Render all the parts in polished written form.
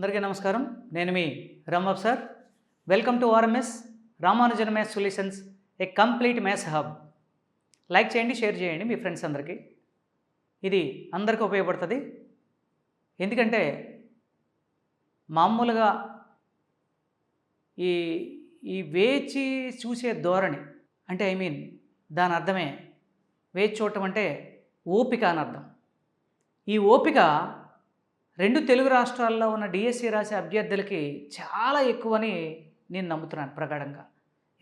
అందరికీ నమస్కారం. నేను మీ Rambabu sir. Welcome to RMS Ramanujan maths solutions, a complete maths hub. Like చేయండి, షేర్ చేయండి మీ ఫ్రెండ్స్ అందరికీ. ఇది అందరికీ ఉపయోగపడుతుంది. ఎందుకంటే మామూలుగా ఈ ఈ వేచి చూసే ధోరణి అంటే దాని అర్థమే వేచి చూడటం అంటే ఓపిక అని అర్థం. ఈ ఓపిక రెండు తెలుగు రాష్ట్రాల్లో ఉన్న డిఎస్సి రాసే అభ్యర్థులకి చాలా ఎక్కువని నేను నమ్ముతున్నాను ప్రగాఢంగా.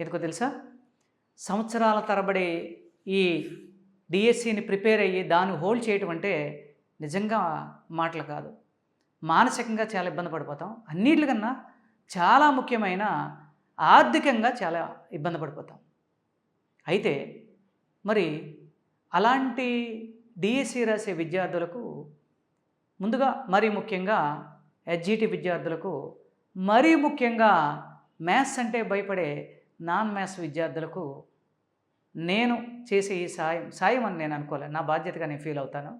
ఎందుకో తెలుసా? సంవత్సరాల తరబడి ఈ డిఎస్సిని ప్రిపేర్ అయ్యి దాన్ని హోల్డ్ చేయటం అంటే నిజంగా మాటలు కాదు. మానసికంగా చాలా ఇబ్బంది పడిపోతాం. అన్నిటికన్నా చాలా ముఖ్యమైన ఆర్థికంగా చాలా ఇబ్బంది పడిపోతాం. అయితే మరి అలాంటి డిఎస్సి రాసే విద్యార్థులకు, ముందుగా మరీ ముఖ్యంగా హెచ్జిటి విద్యార్థులకు, మరీ ముఖ్యంగా మ్యాథ్స్ అంటే భయపడే నాన్ మ్యాథ్స్ విద్యార్థులకు నేను చేసే ఈ సాయం అని నేను అనుకోలే, నా బాధ్యతగా నేను ఫీల్ అవుతాను.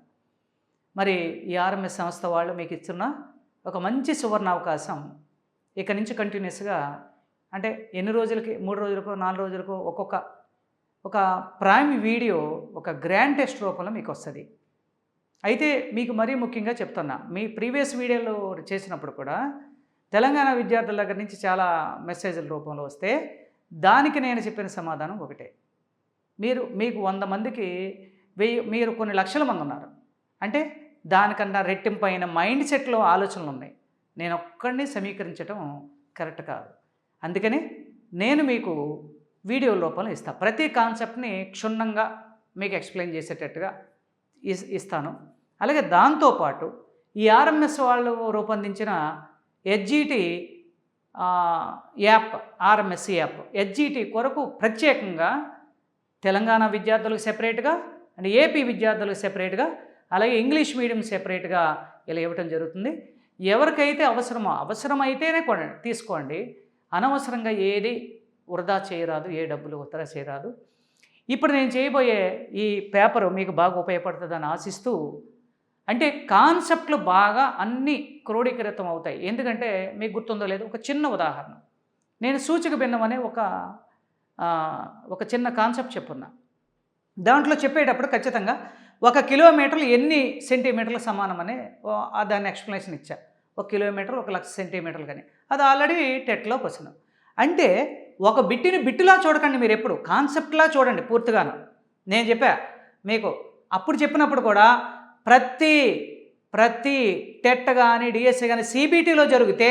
మరి ఈ ఆర్ఎంఎస్ సంస్థ వాళ్ళు మీకు ఇస్తున్న ఒక మంచి సువర్ణ అవకాశం. ఇక నుంచి కంటిన్యూస్గా అంటే ఎన్ని రోజులకి, 3 రోజులకో 4 రోజులకో ఒక ప్రైమ్ వీడియో ఒక గ్రాండ్ టెస్ట్ రూపంలో మీకు వస్తుంది. అయితే మీకు మరీ ముఖ్యంగా చెప్తున్నా, మీ ప్రీవియస్ వీడియోలో చేసినప్పుడు కూడా తెలంగాణ విద్యార్థుల దగ్గర నుంచి చాలా మెసేజ్ల రూపంలో వస్తే దానికి నేను చెప్పిన సమాధానం ఒకటే. మీకు 100 మందికి మీరు కొన్ని లక్షల మంది ఉన్నారు అంటే దానికన్నా రెట్టింపైన మైండ్ సెట్లో ఆలోచనలు ఉన్నాయి. నేను ఒక్కడిని సమీకరించడం కరెక్ట్ కాదు. అందుకని నేను మీకు వీడియో రూపంలో ఇస్తాను. ప్రతి కాన్సెప్ట్ని క్షుణ్ణంగా మీకు ఎక్స్ప్లెయిన్ చేసేటట్టుగా ఇస్తాను. అలాగే దాంతోపాటు ఈ ఆర్ఎంఎస్ వాళ్ళు రూపొందించిన HGT app, RMS app HGT కొరకు ప్రత్యేకంగా తెలంగాణ విద్యార్థులకు సెపరేట్గా అండ్ ఏపీ విద్యార్థులకు సెపరేట్గా, అలాగే ఇంగ్లీష్ మీడియం సెపరేట్గా ఇలా ఇవ్వటం జరుగుతుంది. ఎవరికైతే అవసరమైతేనే తీసుకోండి. అనవసరంగా ఏది వృధా చేయరాదు, ఏ డబ్బులు వృధా చేయరాదు. ఇప్పుడు నేను చేయబోయే ఈ పేపరు మీకు బాగా ఉపయోగపడుతుందని ఆశిస్తూ, అంటే కాన్సెప్ట్లు బాగా అన్నీ క్రోడీకృతం అవుతాయి. ఎందుకంటే మీకు గుర్తుందో లేదో ఒక చిన్న ఉదాహరణ, నేను సూచక భిన్నం అనే ఒక చిన్న కాన్సెప్ట్ చెప్పున్నా. దాంట్లో చెప్పేటప్పుడు ఖచ్చితంగా 1 కిలోమీటర్లు ఎన్ని సెంటీమీటర్లు సమానమనే దాన్ని ఎక్స్ప్లెనేషన్ ఇచ్చా. 1 కిలోమీటర్ 1,00,000 సెంటీమీటర్లు కానీ అది ఆల్రెడీ టెట్లో క్వశ్చన్. అంటే ఒక బిట్టిని బిట్టులా చూడకండి, మీరు ఎప్పుడు కాన్సెప్ట్లా చూడండి పూర్తిగాను. నేను చెప్పా మీకు అప్పుడు చెప్పినప్పుడు కూడా ప్రతి టెట్ కానీ డిఎస్సి కానీ సిబిటీలో జరిగితే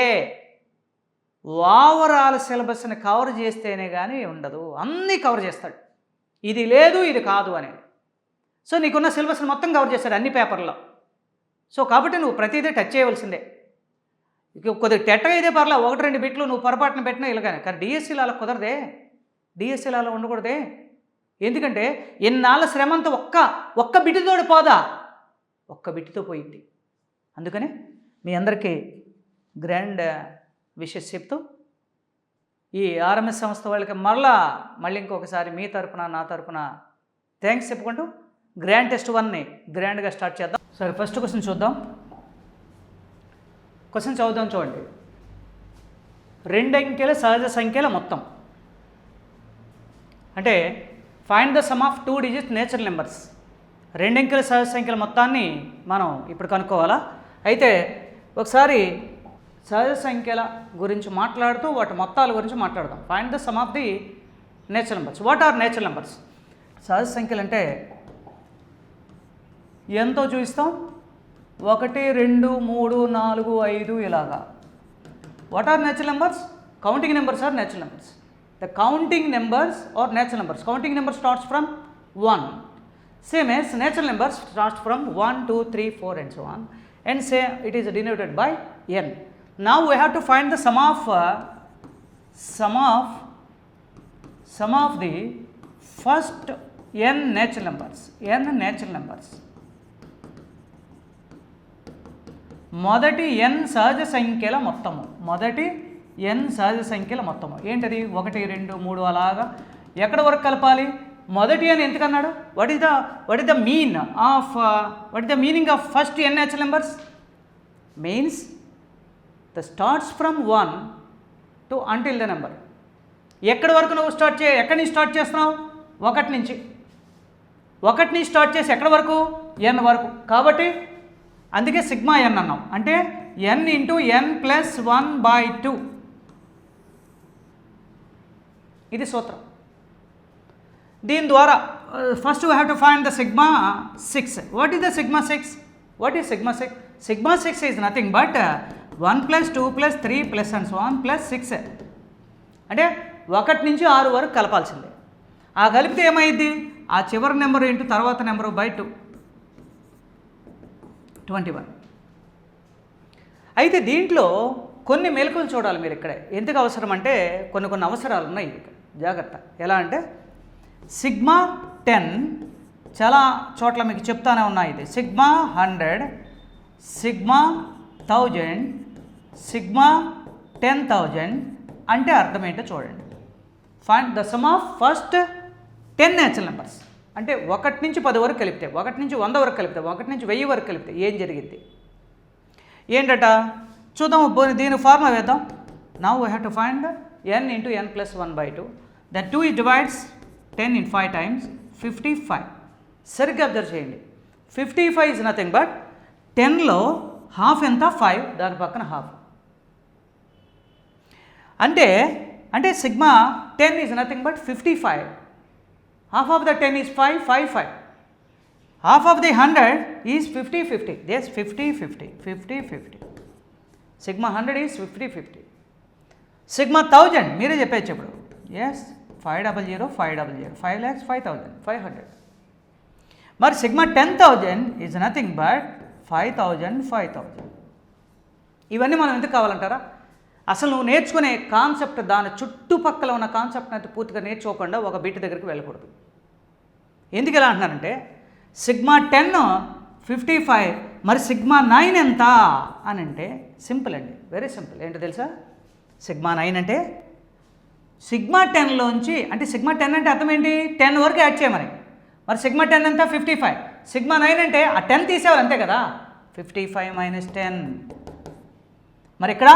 ఓవరాల్ సిలబస్ని కవర్ చేస్తేనే కానీ ఉండదు. అన్నీ కవర్ చేస్తాడు, ఇది లేదు ఇది కాదు అనేది. సో నీకున్న సిలబస్ని మొత్తం కవర్ చేస్తాడు అన్ని పేపర్లో. సో కాబట్టి నువ్వు ప్రతిదీ టచ్ చేయవలసిందే. కొద్దిగా టెట్ అయితే పర్లా, 1-2 బిట్లు నువ్వు పొరపాటున పెట్టినా ఇలాగానే. కానీ డిఎస్సీలో అలా కుదరదే, డిఎస్సీలో అలా ఉండకూడదే. ఎందుకంటే ఎన్నాళ్ళ శ్రమంతా ఒక్క బిట్టుతోడు పోదా, ఒక్క బిట్టుతో పోయింది. అందుకని మీ అందరికీ గ్రాండ్ విషెస్ చెప్తూ ఈ ఆర్ఎంఎస్ సంస్థ వాళ్ళకి మళ్ళీ ఇంకొకసారి మీ తరపున నా తరపున థ్యాంక్స్ చెప్పుకుంటూ గ్రాండ్ టెస్ట్ 1ని గ్రాండ్గా స్టార్ట్ చేద్దాం. సరే, ఫస్ట్ క్వశ్చన్ చూద్దాం. క్వశ్చన్ చదువుదాం, చూడండి. 2 అంకెల సహజ సంఖ్యల మొత్తం అంటే find the sum of 2 digit natural numbers. 2 అంకెల సహజ సంఖ్యల మొత్తాన్ని మనం ఇప్పుడు కనుక్కోవాలా. అయితే ఒకసారి సహజ సంఖ్యల గురించి మాట్లాడుతూ వాటి మొత్తాల గురించి మాట్లాడదాం. Find the sum of the natural numbers. What are natural numbers? సహజ సంఖ్యలు అంటే ఎంతో చూపిస్తాం, 1, 2, 3, 4, 5 ఇలాగా. What are natural numbers? Counting numbers are natural numbers. The counting numbers are natural numbers. Counting number starts from 1, same as natural numbers starts from 1, 2, 3, 4 and so on, and say it is denoted by n. Now we have to find the sum of the first n natural numbers. మొదటి n సహజ సంఖ్యల మొత్తము. ఏంటది? 1, 2, 3 అలాగా ఎక్కడ వరకు కలపాలి? మొదటి అని ఎందుకన్నాడు? What is the meaning of first n natural numbers? Means the starts from 1 to until the number. ఎక్కడి వరకు నువ్వు ఎక్కడి నుంచి స్టార్ట్ చేస్తున్నావు? 1 నుంచి. 1 నుంచి స్టార్ట్ చేసి ఎక్కడి వరకు? n వరకు. కాబట్టి అందుకే సిగ్మా n అన్నాం. అంటే n ఇంటూ n ప్లస్ 1/2. ఇది సూత్రం. దీని ద్వారా first we have to find the sigma 6. What is the sigma 6? What is sigma 6? Sigma 6 is nothing but 1 + 2 + 3 + and so on + 6. అంటే 1 నుంచి 6 వరకు కలపాల్సిందే. ఆ కలిపితే ఏమైంది? ఆ చివరి నెంబర్ ఇంటూ తర్వాత నెంబరు /2, 21. అయితే దీంట్లో కొన్ని మెలకువలు చూడాలి మీరు ఇక్కడే. ఎందుకు అవసరం అంటే కొన్ని అవసరాలు ఉన్నాయి. జాగ్రత్త. ఎలా అంటే సిగ్మా 10 చాలా చోట్ల మీకు చెప్తానే ఉన్నాయి. ఇది సిగ్మా 100, సిగ్మా 1000, సిగ్మా 10,000 అంటే అర్థం ఏంటో చూడండి. Find the sum of first 10 natural numbers. అంటే 1 నుంచి 10 వరకు కలిపితే, 1 నుంచి 100 వరకు కలిపితే, 1 నుంచి 1000 వరకు కలిపితే ఏం జరిగింది ఏంటట చూద్దాము. దీని ఫార్ములా వేద్దాం. Now we have to find n into n plus 1/2. Then 2 divides 10 in 5 times 55. సరిగ్గా అబ్జర్వ్ చేయండి. 55 ఇస్ నథింగ్ బట్ 10లో హాఫ్ ఎంత? 5. దాని పక్కన హాఫ్. అంటే sigma 10 is nothing but 55. Half of the 10 is 5, 5, 5. Half of the 100 is 50, 50. Yes, 50, 50, 50, 50. Sigma 100 is 50, 50. Sigma 1000 మీరే చెప్పేచ్చు ఇప్పుడు. Yes, 500, 500, 5 lakhs, 5,000, 500. మరి సిగ్మా 10,000 ఈజ్ నథింగ్ బట్ 5,000, 5,000. ఇవన్నీ మనం ఎందుకు కావాలంటారా? అసలు నువ్వు నేర్చుకునే కాన్సెప్ట్, దాని చుట్టుపక్కల ఉన్న కాన్సెప్ట్ని అయితే పూర్తిగా నేర్చుకోకుండా ఒక బిట్ దగ్గరికి వెళ్ళకూడదు. ఎందుకు ఎలా అంటున్నారంటే సిగ్మా 10 55, మరి సిగ్మా 9 ఎంత అని అంటే సింపుల్ అండి, వెరీ సింపుల్. ఏంటో తెలుసా? సిగ్మా 9 అంటే సిగ్మా 10లోంచి, అంటే సిగ్మా 10 అంటే అర్థం ఏంటి? 10 వరకు యాడ్ చేయమని. మరి సిగ్మా 10 ఎంత? 55. సిగ్మా 9 అంటే ఆ 10 తీసేవారు అంతే కదా. 55 - 10. మరి ఇక్కడ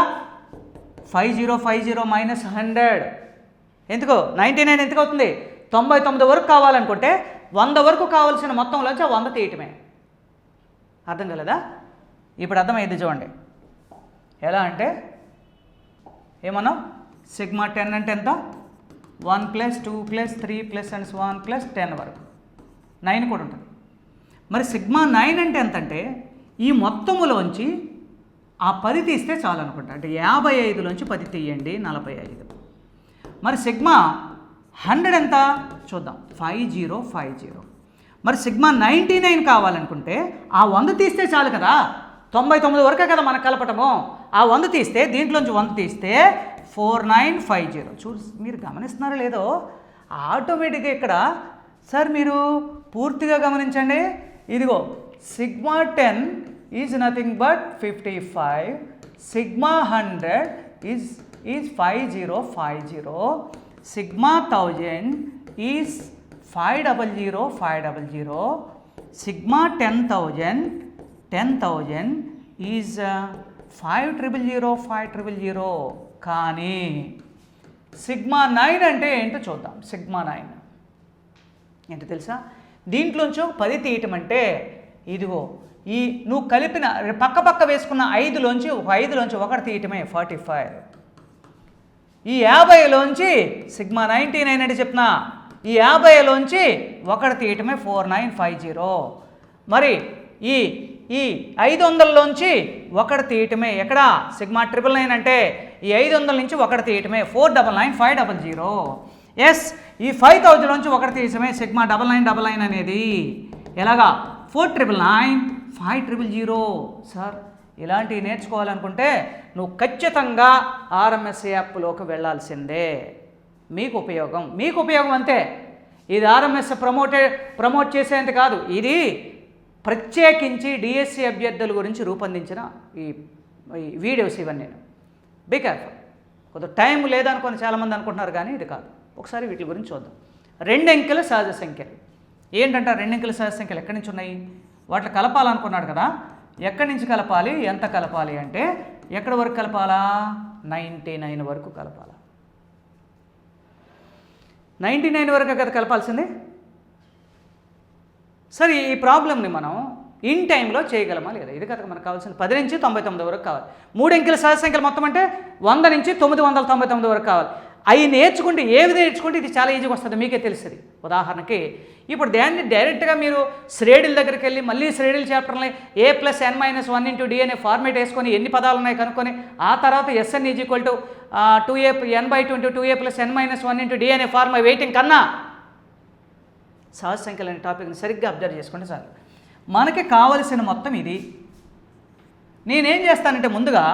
50, 50 - 100. ఎందుకు? 99 ఎందుకు అవుతుంది? 99 వరకు కావాలనుకుంటే 100 వరకు కావాల్సిన మొత్తంలోంచి 100 తీయటమే. అర్థం కలదా? ఇప్పుడు అర్థమైంది చూడండి. ఎలా అంటే ఏమన్నా సిగ్మా 10 అంటే ఎంత? 1 + 2 + 3 + and so on + 10 వరకు. 9 కూడా ఉంటుంది. మరి సిగ్మా 9 అంటే ఎంత అంటే ఈ మొత్తములోంచి ఆ 10 తీస్తే చాలు అనుకుంటా. అంటే 55లోంచి 10 తీయండి, 45. మరి సిగ్మా 100 ఎంత చూద్దాం. 50, 50. మరి సిగ్మా 99 కావాలనుకుంటే ఆ 100 తీస్తే చాలు కదా. 99 వరకే కదా మనకు కలపటము. ఆ 100 తీస్తే, దీంట్లోంచి 100 తీస్తే 4950. మీరు గమనిస్తున్నారో లేదో? ఆటోమేటిక్గా ఇక్కడ సార్ మీరు పూర్తిగా గమనించండి. ఇదిగో sigma 10 is nothing but 55. Sigma 100 is 5050. Sigma 1000 is 500 500. Sigma 10,000 is 5000 500. కానీ సిగ్మా 9 అంటే ఏంటో చూద్దాం. సిగ్మా 9 ఏంటో తెలుసా? దీంట్లోంచి 10 తీయటం అంటే ఇదిగో ఈ నువ్వు కలిపిన పక్క వేసుకున్న 5లోంచి 1 తీయటమే 45. ఈ 50లోంచి సిగ్మా 99 అంటే చెప్తున్నా, ఈ 50లోంచి 1 తీయటమే 4950. మరి ఈ 500లోంచి 1 తీయటమే ఎక్కడ? సిగ్మా 999 అంటే ఈ 500 నుంచి 1 తీయటమే 499 500. ఎస్, ఈ 5000లోంచి 1 తీయటమే సిగ్మా 9999 అనేది. ఎలాగా? 499 500. సార్ ఇలాంటివి నేర్చుకోవాలనుకుంటే నువ్వు ఖచ్చితంగా RMS యాప్లోకి వెళ్ళాల్సిందే. మీకు ఉపయోగం అంతే. ఇది RMS ప్రమోట్ చేసేంత కాదు. ఇది ప్రత్యేకించి డిఎస్సి అభ్యర్థుల గురించి రూపొందించిన ఈ వీడియోస్ ఇవన్నీ. Be careful. కొంత టైం లేదనుకొని చాలామంది అనుకుంటున్నారు, కానీ ఇది కాదు. ఒకసారి వీటి గురించి చూద్దాం. 2 అంకెల సహజ సంఖ్యలు ఏంటంటే 2 అంకెల సహజ సంఖ్యలు ఎక్కడి నుంచి ఉన్నాయి? వాటిని కలపాలనుకున్నాడు కదా. ఎక్కడి నుంచి కలపాలి, ఎంత కలపాలి అంటే ఎక్కడ వరకు కలపాలా? 99 వరకు కలపాలా. 99 వరకు కదా కలపాల్సింది. సరే, ఈ ప్రాబ్లమ్ని మనం ఇన్ టైంలో చేయగలమా లేదా? ఇది కదా మనకు కావాల్సింది. 10 నుంచి 99 వరకు కావాలి. 3 అంకెల సహజ సంఖ్యలు మొత్తం అంటే 100 నుంచి 999 వరకు కావాలి. అవి నేర్చుకుంటే, ఏవి నేర్చుకుంటే ఇది చాలా ఈజీగా వస్తుంది, మీకే తెలుస్తుంది. ఉదాహరణకి ఇప్పుడు దాన్ని డైరెక్ట్గా మీరు శ్రేణుల దగ్గరికి వెళ్ళి మళ్ళీ శ్రేణుల చాప్టర్ని a+n-1 × d అనే ఫార్మేట్ వేసుకొని ఎన్ని పదాలు ఉన్నాయి కనుక్కొని ఆ తర్వాత Sn = 2n/2 × 2a + n-1 × d అనే ఫార్ములా వెయిటింగ్ కన్నా సహజ సంఖ్యలు అనే టాపిక్ని సరిగ్గా అబ్జర్వ్ చేసుకుంటే చాలు. మనకి కావలసిన మొత్తం ఇది. నేనేం చేస్తానంటే ముందుగా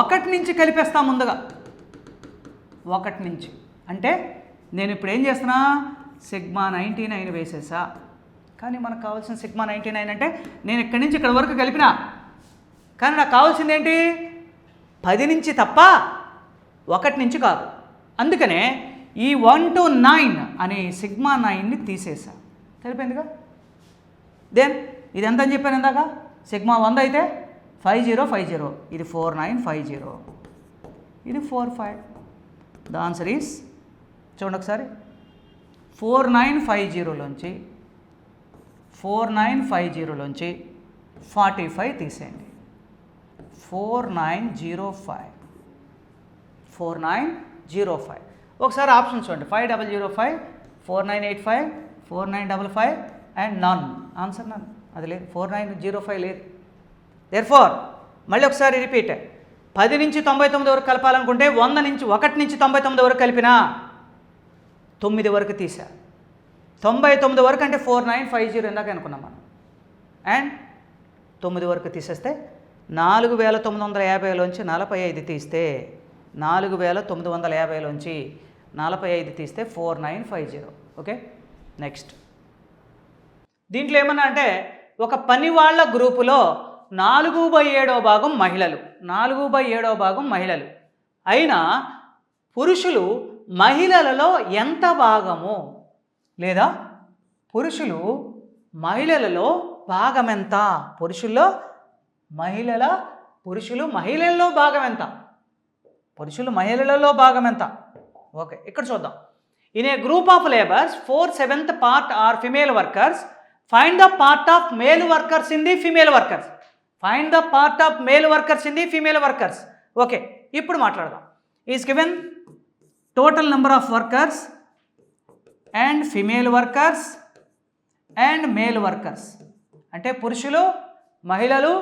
1 నుంచి కలిపేస్తా. ముందుగా 1 నుంచి అంటే నేను ఇప్పుడు ఏం చేస్తున్నా, σ99 వేసేసా. కానీ మనకు కావాల్సిన σ99 అంటే నేను ఇక్కడి నుంచి ఇక్కడ వరకు కలిపినా, కానీ నాకు కావాల్సింది ఏంటి? 10 నుంచి తప్ప 1 నుంచి కాదు. అందుకనే ఈ 1 to 9 అనే σ9ని తీసేసా. సరిపోయిందిగా. దెన్ ఇది ఎంత అని చెప్పాను ఇందాక? σ100 అయితే 5050, ఇది 4950, ఇది 45. ద ఆన్సర్ ఈస్, చూడండి ఒకసారి, 4950లోంచి 45 తీసేయండి. 4905. ఒకసారి ఆప్షన్ చూడండి. 5005, 4985, 4955 అండ్ నన్. ఆన్సర్ నన్. అది లేదు, 4905 లేదు. దేర్ఫోర్ మళ్ళీ ఒకసారి రిపీట్. 10 నుంచి 99 వరకు కలపాలనుకుంటే 1 నుంచి 99 వరకు కలిపినా 9 వరకు తీసా. 99 వరకు అంటే 4950 ఇందాక అనుకున్నాం మనం. అండ్ 9 వరకు తీసేస్తే 4950లోంచి 45 తీస్తే 4950లోంచి 45 తీస్తే 4950. Okay, next. దీంట్లో ఏమన్నా అంటే ఒక పని వాళ్ళ గ్రూపులో 4/7 భాగం మహిళలు, 4/7 భాగం మహిళలు అయినా పురుషులు మహిళలలో ఎంత భాగము, లేదా పురుషులు మహిళలలో భాగం ఎంత? పురుషులు మహిళలలో భాగం ఎంత? పురుషులు మహిళలలో భాగం ఎంత? ఓకే, ఇక్కడ చూద్దాం. In a group of labours 4/7 part or female workers, find the part of male workers in the female workers. Find the part of male workers in the female workers. Okay, ఇప్పుడు మాట్లాడదాం. Is given total number of workers and female workers and male workers అంటే పురుషులు మహిళలు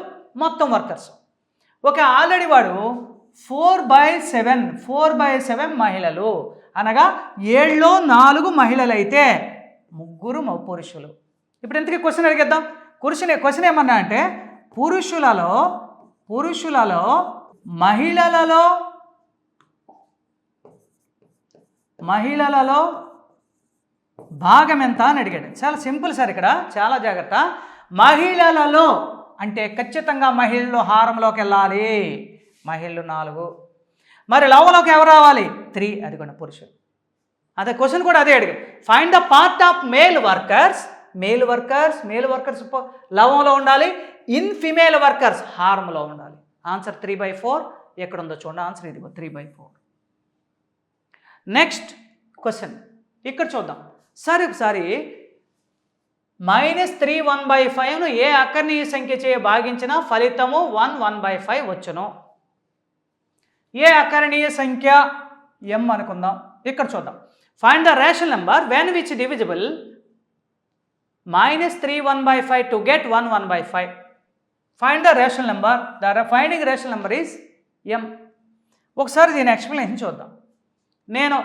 మొత్తం workers. Okay, already వాడు 4/7 మహిళలు అనగా 7లో 4 మహిళలు అయితే 3 పురుషులు. ఇప్పుడు ఇంతకీ క్వశ్చన్ అడిగేద్దాం. క్వశ్చన్ ఏమన్నా అంటే పురుషులలో మహిళలలో భాగం ఎంత అని అడిగాడు. చాలా సింపుల్ సార్, ఇక్కడ చాలా జాగ్రత్త. మహిళలలో అంటే ఖచ్చితంగా మహిళలు హారంలోకి వెళ్ళాలి. మహిళలు 4, మరి లవంలోకి ఎవరు రావాలి? 3. అది కూడా పురుషులు. అదే క్వశ్చన్ కూడా అదే అడిగాడు. Find the part of male workers లవంలో ఉండాలి. ఇన్ ఫిమేల్ వర్కర్స్ హారంలో ఉండాలి. ఆన్సర్ 3/4 ఎక్కడ ఉందో చూడండి. ఆన్సర్ ఇది 3/4. నెక్స్ట్ క్వశ్చన్ ఇక్కడ చూద్దాం. సరే, ఒకసారి -3 1/5ను ఏ అకర్ణీయ సంఖ్య చే భాగించిన ఫలితము 1/5 వచ్చును. ఏ అకర్ణీయ సంఖ్య m అనుకుందాం. ఇక్కడ చూద్దాం. Find the rational number when which divisible -3 1/5 to get 1/5. Find the rational number. The finding rational number is m. ఒకసారి దీని ఎక్స్ప్లెనేషన్ చూద్దాం. నేను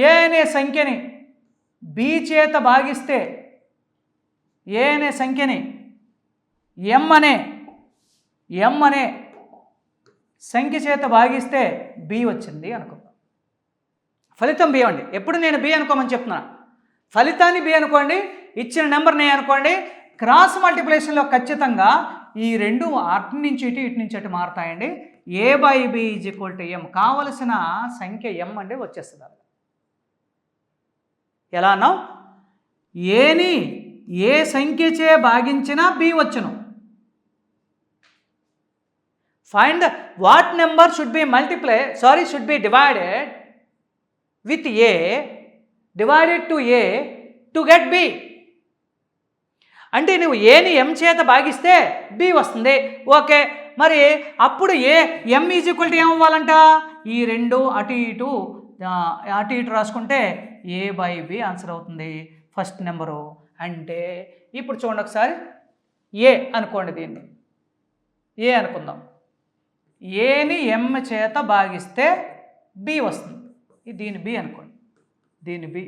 ఏ అనే సంఖ్యని b చేత భాగిస్తే, ఏ అనే సంఖ్యని m అనే సంఖ్య చేత భాగిస్తే b వచ్చింది అనుకుందాం. ఫలితం b అండి. ఎప్పుడు నేను b అనుకోమని చెప్తున్నా. ఫలితాన్ని b అనుకోండి, ఇచ్చిన నెంబర్ని అనుకోండి. క్రాస్ మల్టిప్లికేషన్లో ఖచ్చితంగా ఈ రెండు అటు నుంచి ఇటు నుంచి అటు మారుతాయండి. a/b = m. కావలసిన సంఖ్య m అంటే వచ్చేస్తుంది. ఎలా అన్నావు? ఏని ఏ సంఖ్యచే భాగించినా b వచ్చును. Find what number should be divided with a divided to a to get b. అంటే నువ్వు ఏని ఎం చేత భాగిస్తే బి వస్తుంది. ఓకే, మరి అప్పుడు ఎం ఈజ్ ఈక్వల్ టు ఏం అవ్వాలంట? ఈ రెండు అటు ఇటు రాసుకుంటే ఏ బై బి ఆన్సర్ అవుతుంది ఫస్ట్ నెంబరు. అంటే ఇప్పుడు చూడండి ఒకసారి, ఏ అనుకోండి, దీన్ని ఏ అనుకుందాం. ఏని ఎం చేత భాగిస్తే బి వస్తుంది. దీన్ని బి అనుకోండి, దీన్ని b.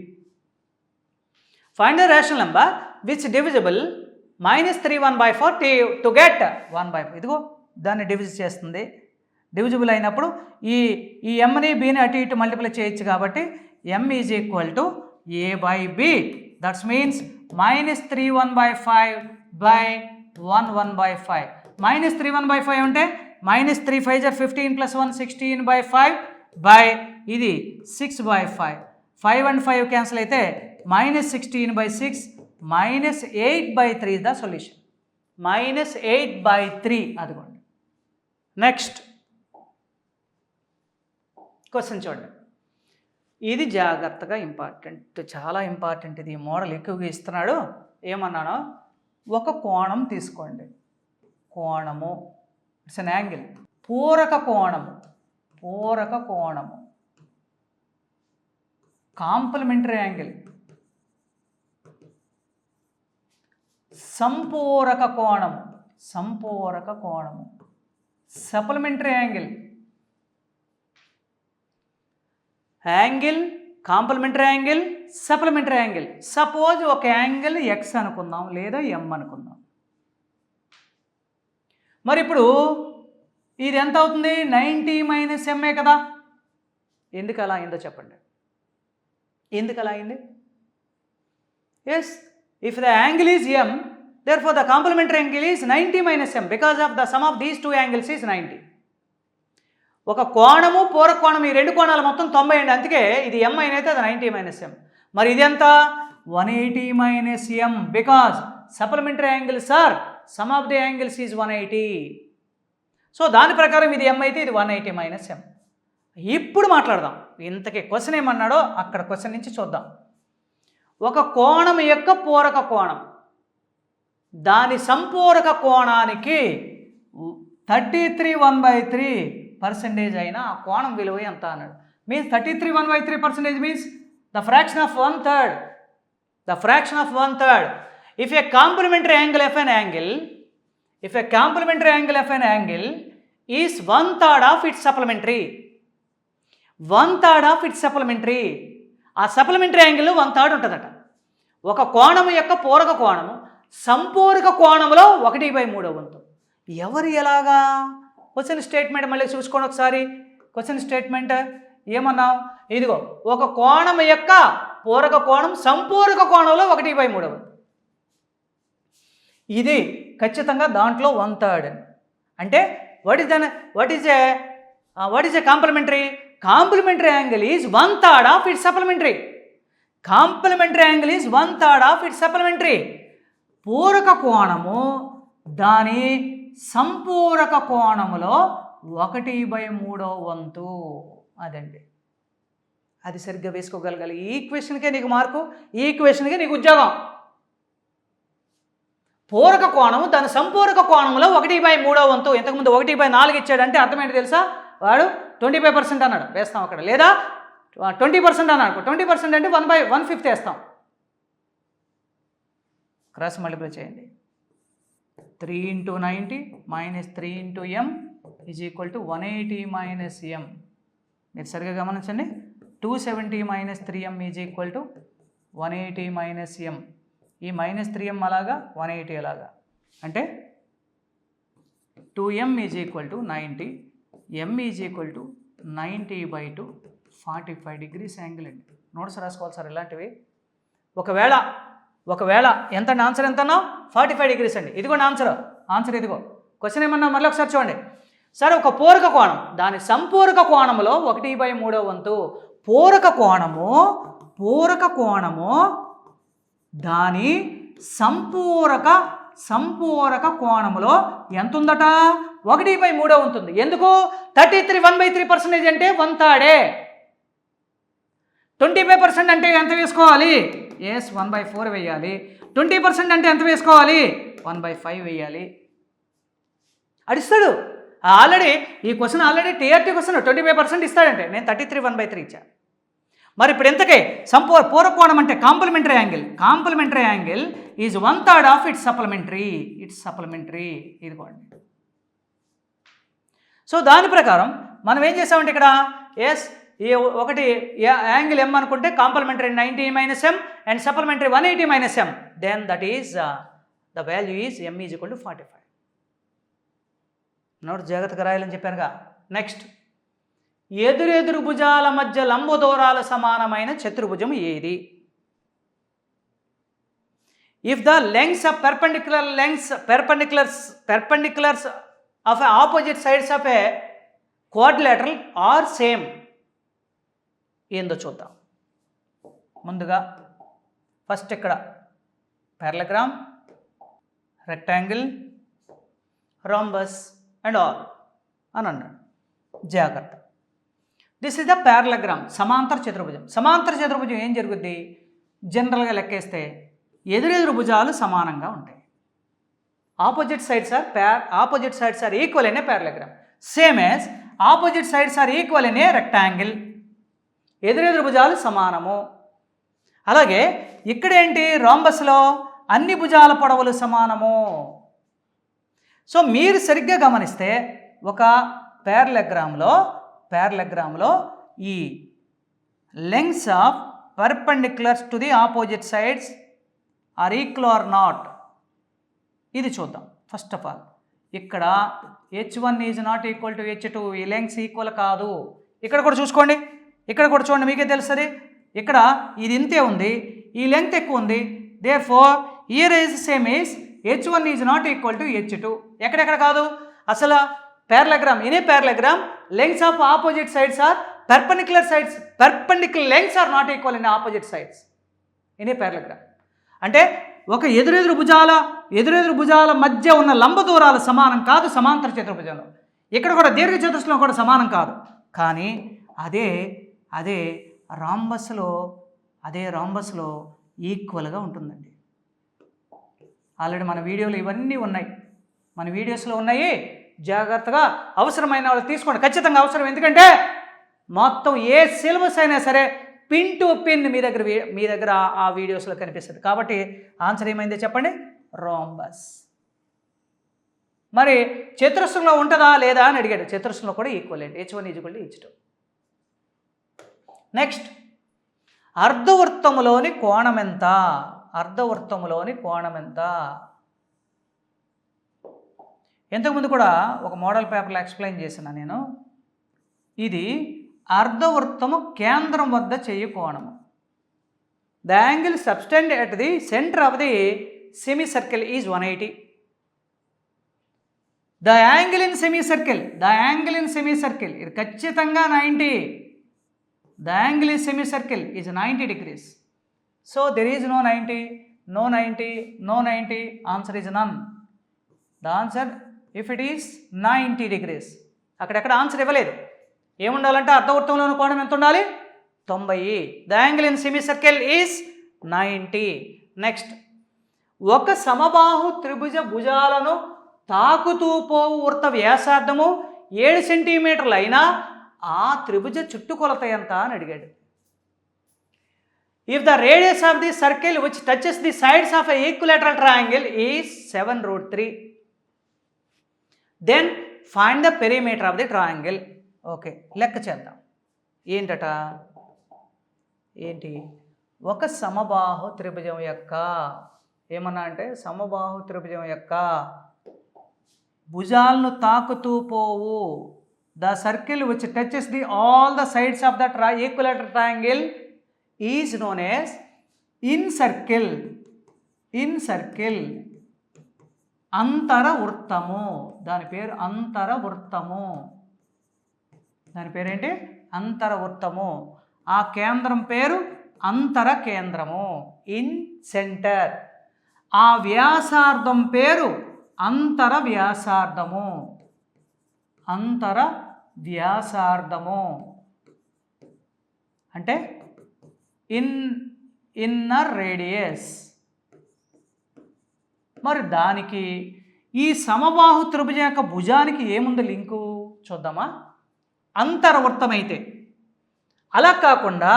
Find the rational number which divisible -3 1/4 to get 1/4. ఇదిగో దాన్ని డివిజ్ చేస్తుంది. డివిజిబుల్ అయినప్పుడు ఈ ఎంని బిని అటు ఇటు మల్టిప్లై చేయొచ్చు కాబట్టి M is equal to A by B. That's means -3 1/5 by 1 1/5. -3 1/5 ఉంటే -3 5 15 + 1 16/5 బై ఇది 6/5. 5 and 5 క్యాన్సిల్ అయితే -16/6 -8/3 ఇస్ ద సొల్యూషన్. -8/3 అదిగోండి. నెక్స్ట్ క్వశ్చన్ చూడండి. ఇది జాగ్రత్తగా ఇంపార్టెంట్, చాలా ఇంపార్టెంట్. ఇది మోడల్ ఎక్కువగా ఇస్తున్నాడు. ఏమన్నానో, ఒక కోణం తీసుకోండి. కోణము ఇట్స్ అన్ యాంగిల్. పూరక కోణము కాంప్లిమెంటరీ యాంగిల్. సంపూరక కోణము supplementary angle. Complementary angle, supplementary angle. Suppose ఒక యాంగిల్ ఎక్స్ అనుకుందాం లేదా ఎం అనుకుందాం. మరి ఇప్పుడు ఇది ఎంత అవుతుంది? 90 - m కదా. ఎందుకు అలా అయిందో చెప్పండి. ఎందుకు అలా అయింది? Yes, if the angle is m, therefore the complementary angle is 90 - m because of the sum of these two angles is 90. ఒక కోణము పూరక కోణం, ఈ రెండు కోణాలు మొత్తం 90 అండి. అందుకే ఇది m అయినైతే అది 90 - m. మరి ఇది ఎంత? 180 - m because supplementary angles are sum of the angles is 180. So దాని ప్రకారం ఇది m అయితే ఇది 180 - m. ఇప్పుడు మాట్లాడదాం. ఇంతకీ క్వశ్చన్ ఏమన్నాడో అక్కడ క్వశ్చన్ నుంచి చూద్దాం. ఒక కోణం యొక్క పూరక కోణం, దాని సంపూరక కోణానికి 33 1/3% అయినా ఆ కోణం విలువ ఎంత అన్నాడు. Means 33 1/3% means the fraction of 1/3. If a complementary angle of an angle is 1/3 of its supplementary, 1/3 of its supplementary, ఆ సప్లిమెంటరీ యాంగిల్ 1/3 ఉంటుందట. ఒక కోణము యొక్క పూరక కోణము సంపూరక కోణములో 1/3 వంతు. ఎవరు ఎలాగా? క్వశ్చన్ స్టేట్మెంట్ మళ్ళీ చూసుకోండి ఒకసారి. క్వశ్చన్ స్టేట్మెంట్ ఏమన్నావు? ఇదిగో, ఒక కోణం యొక్క పూరక కోణం సంపూరక కోణంలో 1/3 వంతు. ఇది ఖచ్చితంగా దాంట్లో 1/3. అంటే what is a complementary? Complementary angle is 1/3 of its supplementary. Complementary angle is 1/3 of its supplementary. పూరక కోణము దాని సంపూరక కోణములో 1/3 వంతు. అదండి, అది సరిగ్గా వేసుకోగలగాలి. ఈ ఈక్వేషన్కే నీకు మార్కు, ఈ ఈక్వేషన్కే నీకు ఉద్యోగం. పూరక కోణము దాని సంపూరక కోణములో 1/3 వంతు. ఇంతకుముందు 1/4 ఇచ్చాడంటే అర్థమేంటి తెలుసా? వాడు 25% అన్నాడు, వేస్తాం అక్కడ. లేదా 20% అన్నాడు, 20% అంటే 1/1/5 వేస్తాం. క్రాస్ మల్టిప్లై చేయండి. 3 × 90 - 3 × m is equal to 180 - m. మీరు సరిగ్గా గమనించండి. 270 - 3m is equal to 180 - m. ఈ -3m అలాగా, 180 అలాగా. అంటే 2m is equal to 90, m is equal to 90/2, 45 degrees angle అండి. నోట్స్ రాసుకోవాలి సార్ ఇలాంటివి. ఒకవేళ ఎంత ఆన్సర్ ఎంత అన్నావు? 45 degrees అండి. ఇదిగోండి ఆన్సర్ ఇదిగో. క్వశ్చన్ ఏమన్నా మళ్ళీ ఒకసారి చూడండి. సరే, ఒక పూరక కోణం దాని సంపూరక కోణములో 1/3 వంతు. పూరక కోణము దాని సంపూరక కోణములో ఎంత ఉందట? 1/3 ఉంటుంది. ఎందుకు 33 1/3% అంటే 1/3. 25% అంటే ఎంత వేసుకోవాలి? ఎస్ 1/4 వేయాలి. 20% అంటే ఎంత వేసుకోవాలి? 1/5 వేయాలి. అడిస్తాడు ఆల్రెడీ. ఈ క్వశ్చన్ ఆల్రెడీ టీఆర్టీ క్వశ్చన్ 25% ఇస్తాడంటే నేను 33 1/3 ఇచ్చాను. మరి ఇప్పుడు ఎంతకే పూరకోణం అంటే complementary angle. Complementary angle is 1/3 of its supplementary. ఇదిగోండి. సో దాని ప్రకారం మనం ఏం చేసామంటే ఇక్కడ ఎస్ ఈ ఒకటి యాంగిల్ ఎం అనుకుంటే complementary 90 - m and supplementary 180 - m. Then that is the value is m is equal to 45. Note జాగ్రత్తగా రాయాలని చెప్పానుగా. నెక్స్ట్, ఎదురెదురు భుజాల మధ్య లంబ దూరాల సమానమైన చతుర్భుజం ఏది? If the lungs of perpendiculars of opposite sides of a quadrilateral are same. ఏందో చూద్దాం. ముందుగా ఫస్ట్ ఇక్కడ పారలగ్రామ్, రెక్టాంగిల్, రాంబస్ అండ్ ఆల్ అని అన్నాడు. జాగ్రత్త. దిస్ ఇస్ ద పారలగ్రామ్, సమాంతర చతుర్భుజం. సమాంతర చతుర్భుజం ఏం జరుగుద్ది? జనరల్గా లెక్కేస్తే ఎదురెదురు భుజాలు సమానంగా ఉంటాయి. Opposite sides are equal in a parallelogram. Same as opposite sides are equal in a rectangle. ఎదురెదురు భుజాలు సమానము. అలాగే ఇక్కడేంటి? రాంబస్లో అన్ని భుజాల పొడవులు సమానము. సో మీరు సరిగ్గా గమనిస్తే ఒక పారలగ్రామ్లో ఈ lengths of perpendiculars to the opposite sides are equal or not. ఇది చూద్దాం. ఫస్ట్ ఆఫ్ ఆల్ ఇక్కడ h1 is not equal to h2. ఈ లెంగ్స్ ఈక్వల్ కాదు. ఇక్కడ కూడా చూసుకోండి, మీకే తెలుస్తుంది. ఇక్కడ ఇది ఇంతే ఉంది, ఈ లెంగ్త్ ఎక్కువ ఉంది. Therefore here is same is h1 is not equal to h2. ఎక్కడెక్కడ కాదు? అసలు in a parallelogram lengths of opposite sides are perpendicular lengths are not equal in opposite sides in a parallelogram. అంటే ఒక ఎదురెదురు భుజాల మధ్య ఉన్న లంబ దూరాలు సమానం కాదు సమాంతర చతుర్భుజంలో. ఇక్కడ కూడా దీర్ఘ చతురస్రంలో కూడా సమానం కాదు. కానీ అదే రాంబస్లో ఈక్వల్గా ఉంటుందండి. ఆల్రెడీ మన వీడియోలో ఇవన్నీ ఉన్నాయి, మన వీడియోస్లో ఉన్నాయి. జాగ్రత్తగా అవసరమైన వాళ్ళు తీసుకోండి, ఖచ్చితంగా అవసరం. ఎందుకంటే మొత్తం ఏ సిలబస్ అయినా సరే పిన్ టు పిన్ మీ దగ్గర ఆ వీడియోస్లో కనిపిస్తుంది. కాబట్టి ఆన్సర్ ఏమైందో చెప్పండి? రాంబస్. మరి చతురస్రంలో ఉంటుందా లేదా అని అడిగాడు. చతురస్రంలో కూడా ఈక్వల్ అండి. h1 equal to h2. Next, అర్ధవృత్తములోని కోణం ఎంత? ఇంతకుముందు కూడా ఒక మోడల్ పేపర్లో ఎక్స్ప్లెయిన్ చేసిన నేను. ఇది అర్ధవృత్తము కేంద్రం వద్ద చెయ్యి కోణము. The angle subtend at the centre of the semi circle is 180. The angle in semi circle ఇది ఖచ్చితంగా 90. The angle in semi circle is 90 degrees. So there is no 90. Answer is none. The answer if it is 90 degrees. అక్కడెక్కడ ఆన్సర్ ఇవ్వలేదు. ఏముండాలంటే అర్ధవృత్తంలోని కోణం ఎంత ఉండాలి? 90. The angle in semi circle is 90. Next, ఒక సమబాహు త్రిభుజ భుజాలను తాకుతూ పోవు వృత్త వ్యాసార్థము 7 సెంటీమీటర్లు అయినా ఆ త్రిభుజ చుట్టుకొలత ఎంత అని అడిగాడు. If the radius of the circle which touches the sides of a equilateral triangle is 7√3, then find the perimeter of the triangle. Okay, లెక్క చేద్దాం. ఏంటి ఒక సమబాహు త్రిభుజం యొక్క సమబాహు త్రిభుజం యొక్క భుజాలను తాకుతూ పోవు the circle which touches the all the sides of the equilateral triangle is known as incircle అంతరవృత్తము. దాని పేరు అంతరవృత్తము. దాని పేరేంటి? అంతరవృత్తము. ఆ కేంద్రం పేరు అంతర కేంద్రము, ఇన్ సెంటర్. ఆ వ్యాసార్థం పేరు అంతర వ్యాసార్థము. అంతర వ్యాసార్థము అంటే ఇన్నర్ రేడియస్. మరి దానికి ఈ సమబాహు త్రిభుజం యొక్క భుజానికి ఏముంది లింకు చూద్దామా? అంతర్వృత్తం అయితే. అలా కాకుండా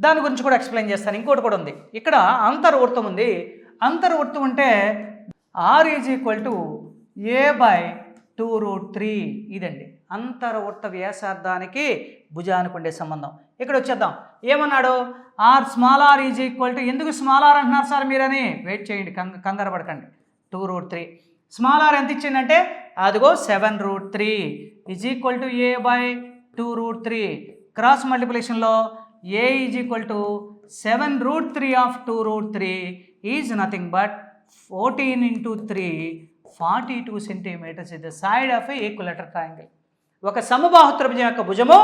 దాని గురించి కూడా ఎక్స్ప్లెయిన్ చేస్తాను. ఇంకోటి కూడా ఉంది ఇక్కడ, అంతర్వృత్తం ఉంది. అంతర్వృత్తం అంటే r = a/2√3 ఇదండి అంతర్వృత్త వ్యాసార్థానికి భుజానికి ఉండే సంబంధం. ఇక్కడ వచ్చేద్దాం. ఏమన్నాడు? r ఎందుకు స్మాల్ r అంటున్నారు సార్ మీరని వెయిట్ చేయండి, కంగారు పడకండి. 2√3 స్మాల్ r ఎంత ఇచ్చిందంటే అదిగో 7√3 = a/2√3. క్రాస్ మల్టిప్లికేషన్లో a = 7√3 of 2√3 is nothing but 14 × 3 42 centimetres is the side of a equilateral triangle. ఒక సమబాహు త్రిభుజం యొక్క భుజము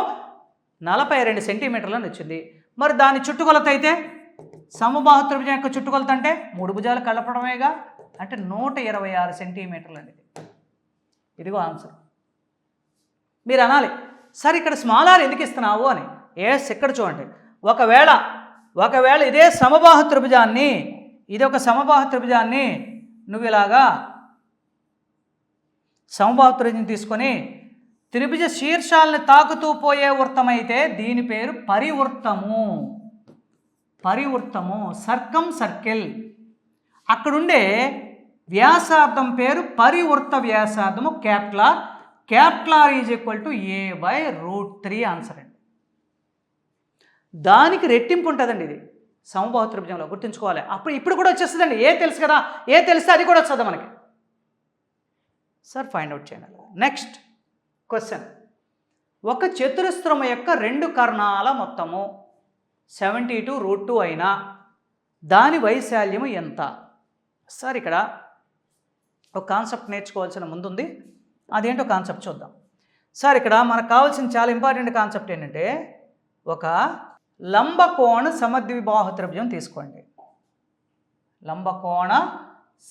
42 సెంటీమీటర్లను వచ్చింది. మరి దాని చుట్టుకొలత అయితే సమబాహు త్రిభుజం యొక్క చుట్టుకొలత అంటే 3 భుజాలు కలపడమేగా, అంటే 126 సెంటీమీటర్లు అనేది. ఇదిగో ఆన్సర్. మీరు అనాలి సార్ ఇక్కడ స్మాల్ ఆర్ ఎందుకు ఇస్తున్నావు అని. ఎస్, ఇక్కడ చూడండి. ఒకవేళ ఇదే సమబాహు త్రిభుజాన్ని, ఇది ఒక సమబాహు త్రిభుజాన్ని నువ్వు ఇలాగా సమబాహు త్రిభుజం తీసుకొని త్రిభుజ శీర్షాలను తాకుతూ పోయే వృత్తం అయితే దీని పేరు పరివృత్తము, సర్కిల్. అక్కడుండే వ్యాసార్థం పేరు పరివృత్త వ్యాసార్థము క్యాపిటల్ R = a/√3 ఆన్సర్ అండి. దానికి రెట్టింపు ఉంటుందండి ఇది సమబాహు త్రిభుజంలో, గుర్తుంచుకోవాలి. ఇప్పుడు కూడా వచ్చేస్తుందండి. ఏ తెలుసు కదా, ఏ తెలిస్తే అది కూడా వస్తుంది మనకి. సార్ ఫైండ్ అవుట్ చేయాలి. Next question. ఒక చతురస్రం యొక్క 2 కర్ణాల మొత్తము 72√2 అయినా దాని వైశాల్యము ఎంత? సార్ ఇక్కడ ఒక కాన్సెప్ట్ నేర్చుకోవాల్సిన ముందుంది, అదేంటో కాన్సెప్ట్ చూద్దాం. సార్ ఇక్కడ మనకు కావాల్సిన చాలా ఇంపార్టెంట్ కాన్సెప్ట్ ఏంటంటే, ఒక లంబకోణ సమద్విబాహు త్రిభుజం తీసుకోండి. లంబకోణ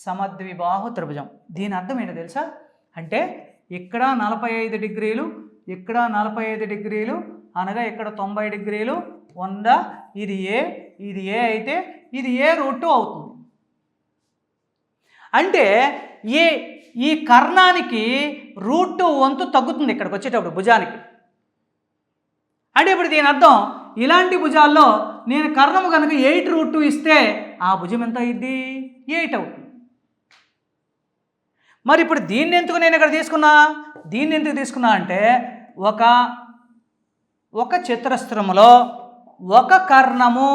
సమద్విబాహు త్రిభుజం, దీని అర్థం ఏంటో తెలుసా? అంటే ఇక్కడ 45 డిగ్రీలు, ఇక్కడ 45 డిగ్రీలు, అనగా ఇక్కడ 90 డిగ్రీలు, 100. ఇది ఏ అయితే ఇది a√2 అవుతుంది. అంటే ఈ కర్ణానికి √2 వంతు తగ్గుతుంది ఇక్కడికి వచ్చేటప్పుడు భుజానికి. అంటే ఇప్పుడు దీని అర్థం, ఇలాంటి భుజాల్లో నేను కర్ణము కనుక 8√2 ఇస్తే ఆ భుజం ఎంత అయింది? 8 అవుతుంది. మరి ఇప్పుడు దీన్ని ఎందుకు నేను ఇక్కడ తీసుకున్నా అంటే ఒక చతురస్రంలో ఒక కర్ణము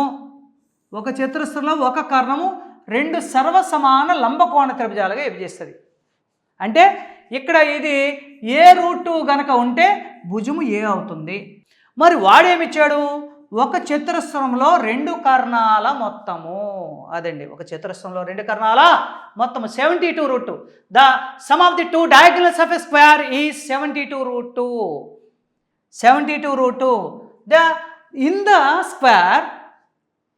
2 సర్వసమాన లంబకోణ త్రిభుజాలుగా విభజిస్తుంది. అంటే ఇక్కడ ఇది a√2 గనక ఉంటే భుజము a అవుతుంది. మరి వాడేమిచ్చాడు? ఒక చతురస్రంలో 2 కర్ణాల మొత్తము, అదండి ఒక చతురస్రంలో 2 కర్ణాల మొత్తము 72√2. The sum of the 2 diagonals of a square is 72√2. 72√2. In the square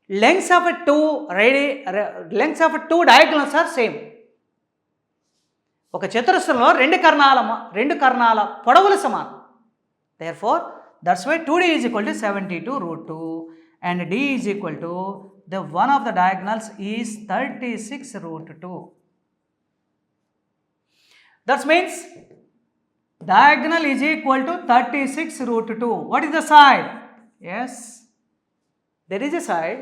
lengths of 2 diagonals are same. ఒక చతురస్రంలో 2 కర్ణాల పొడవులు సమానం. Therefore, that's why 2d is equal to 72√2 and d is equal to the one of the diagonals is 36√2. That means diagonal is equal to 36√2. What is the side? Yes, there is a side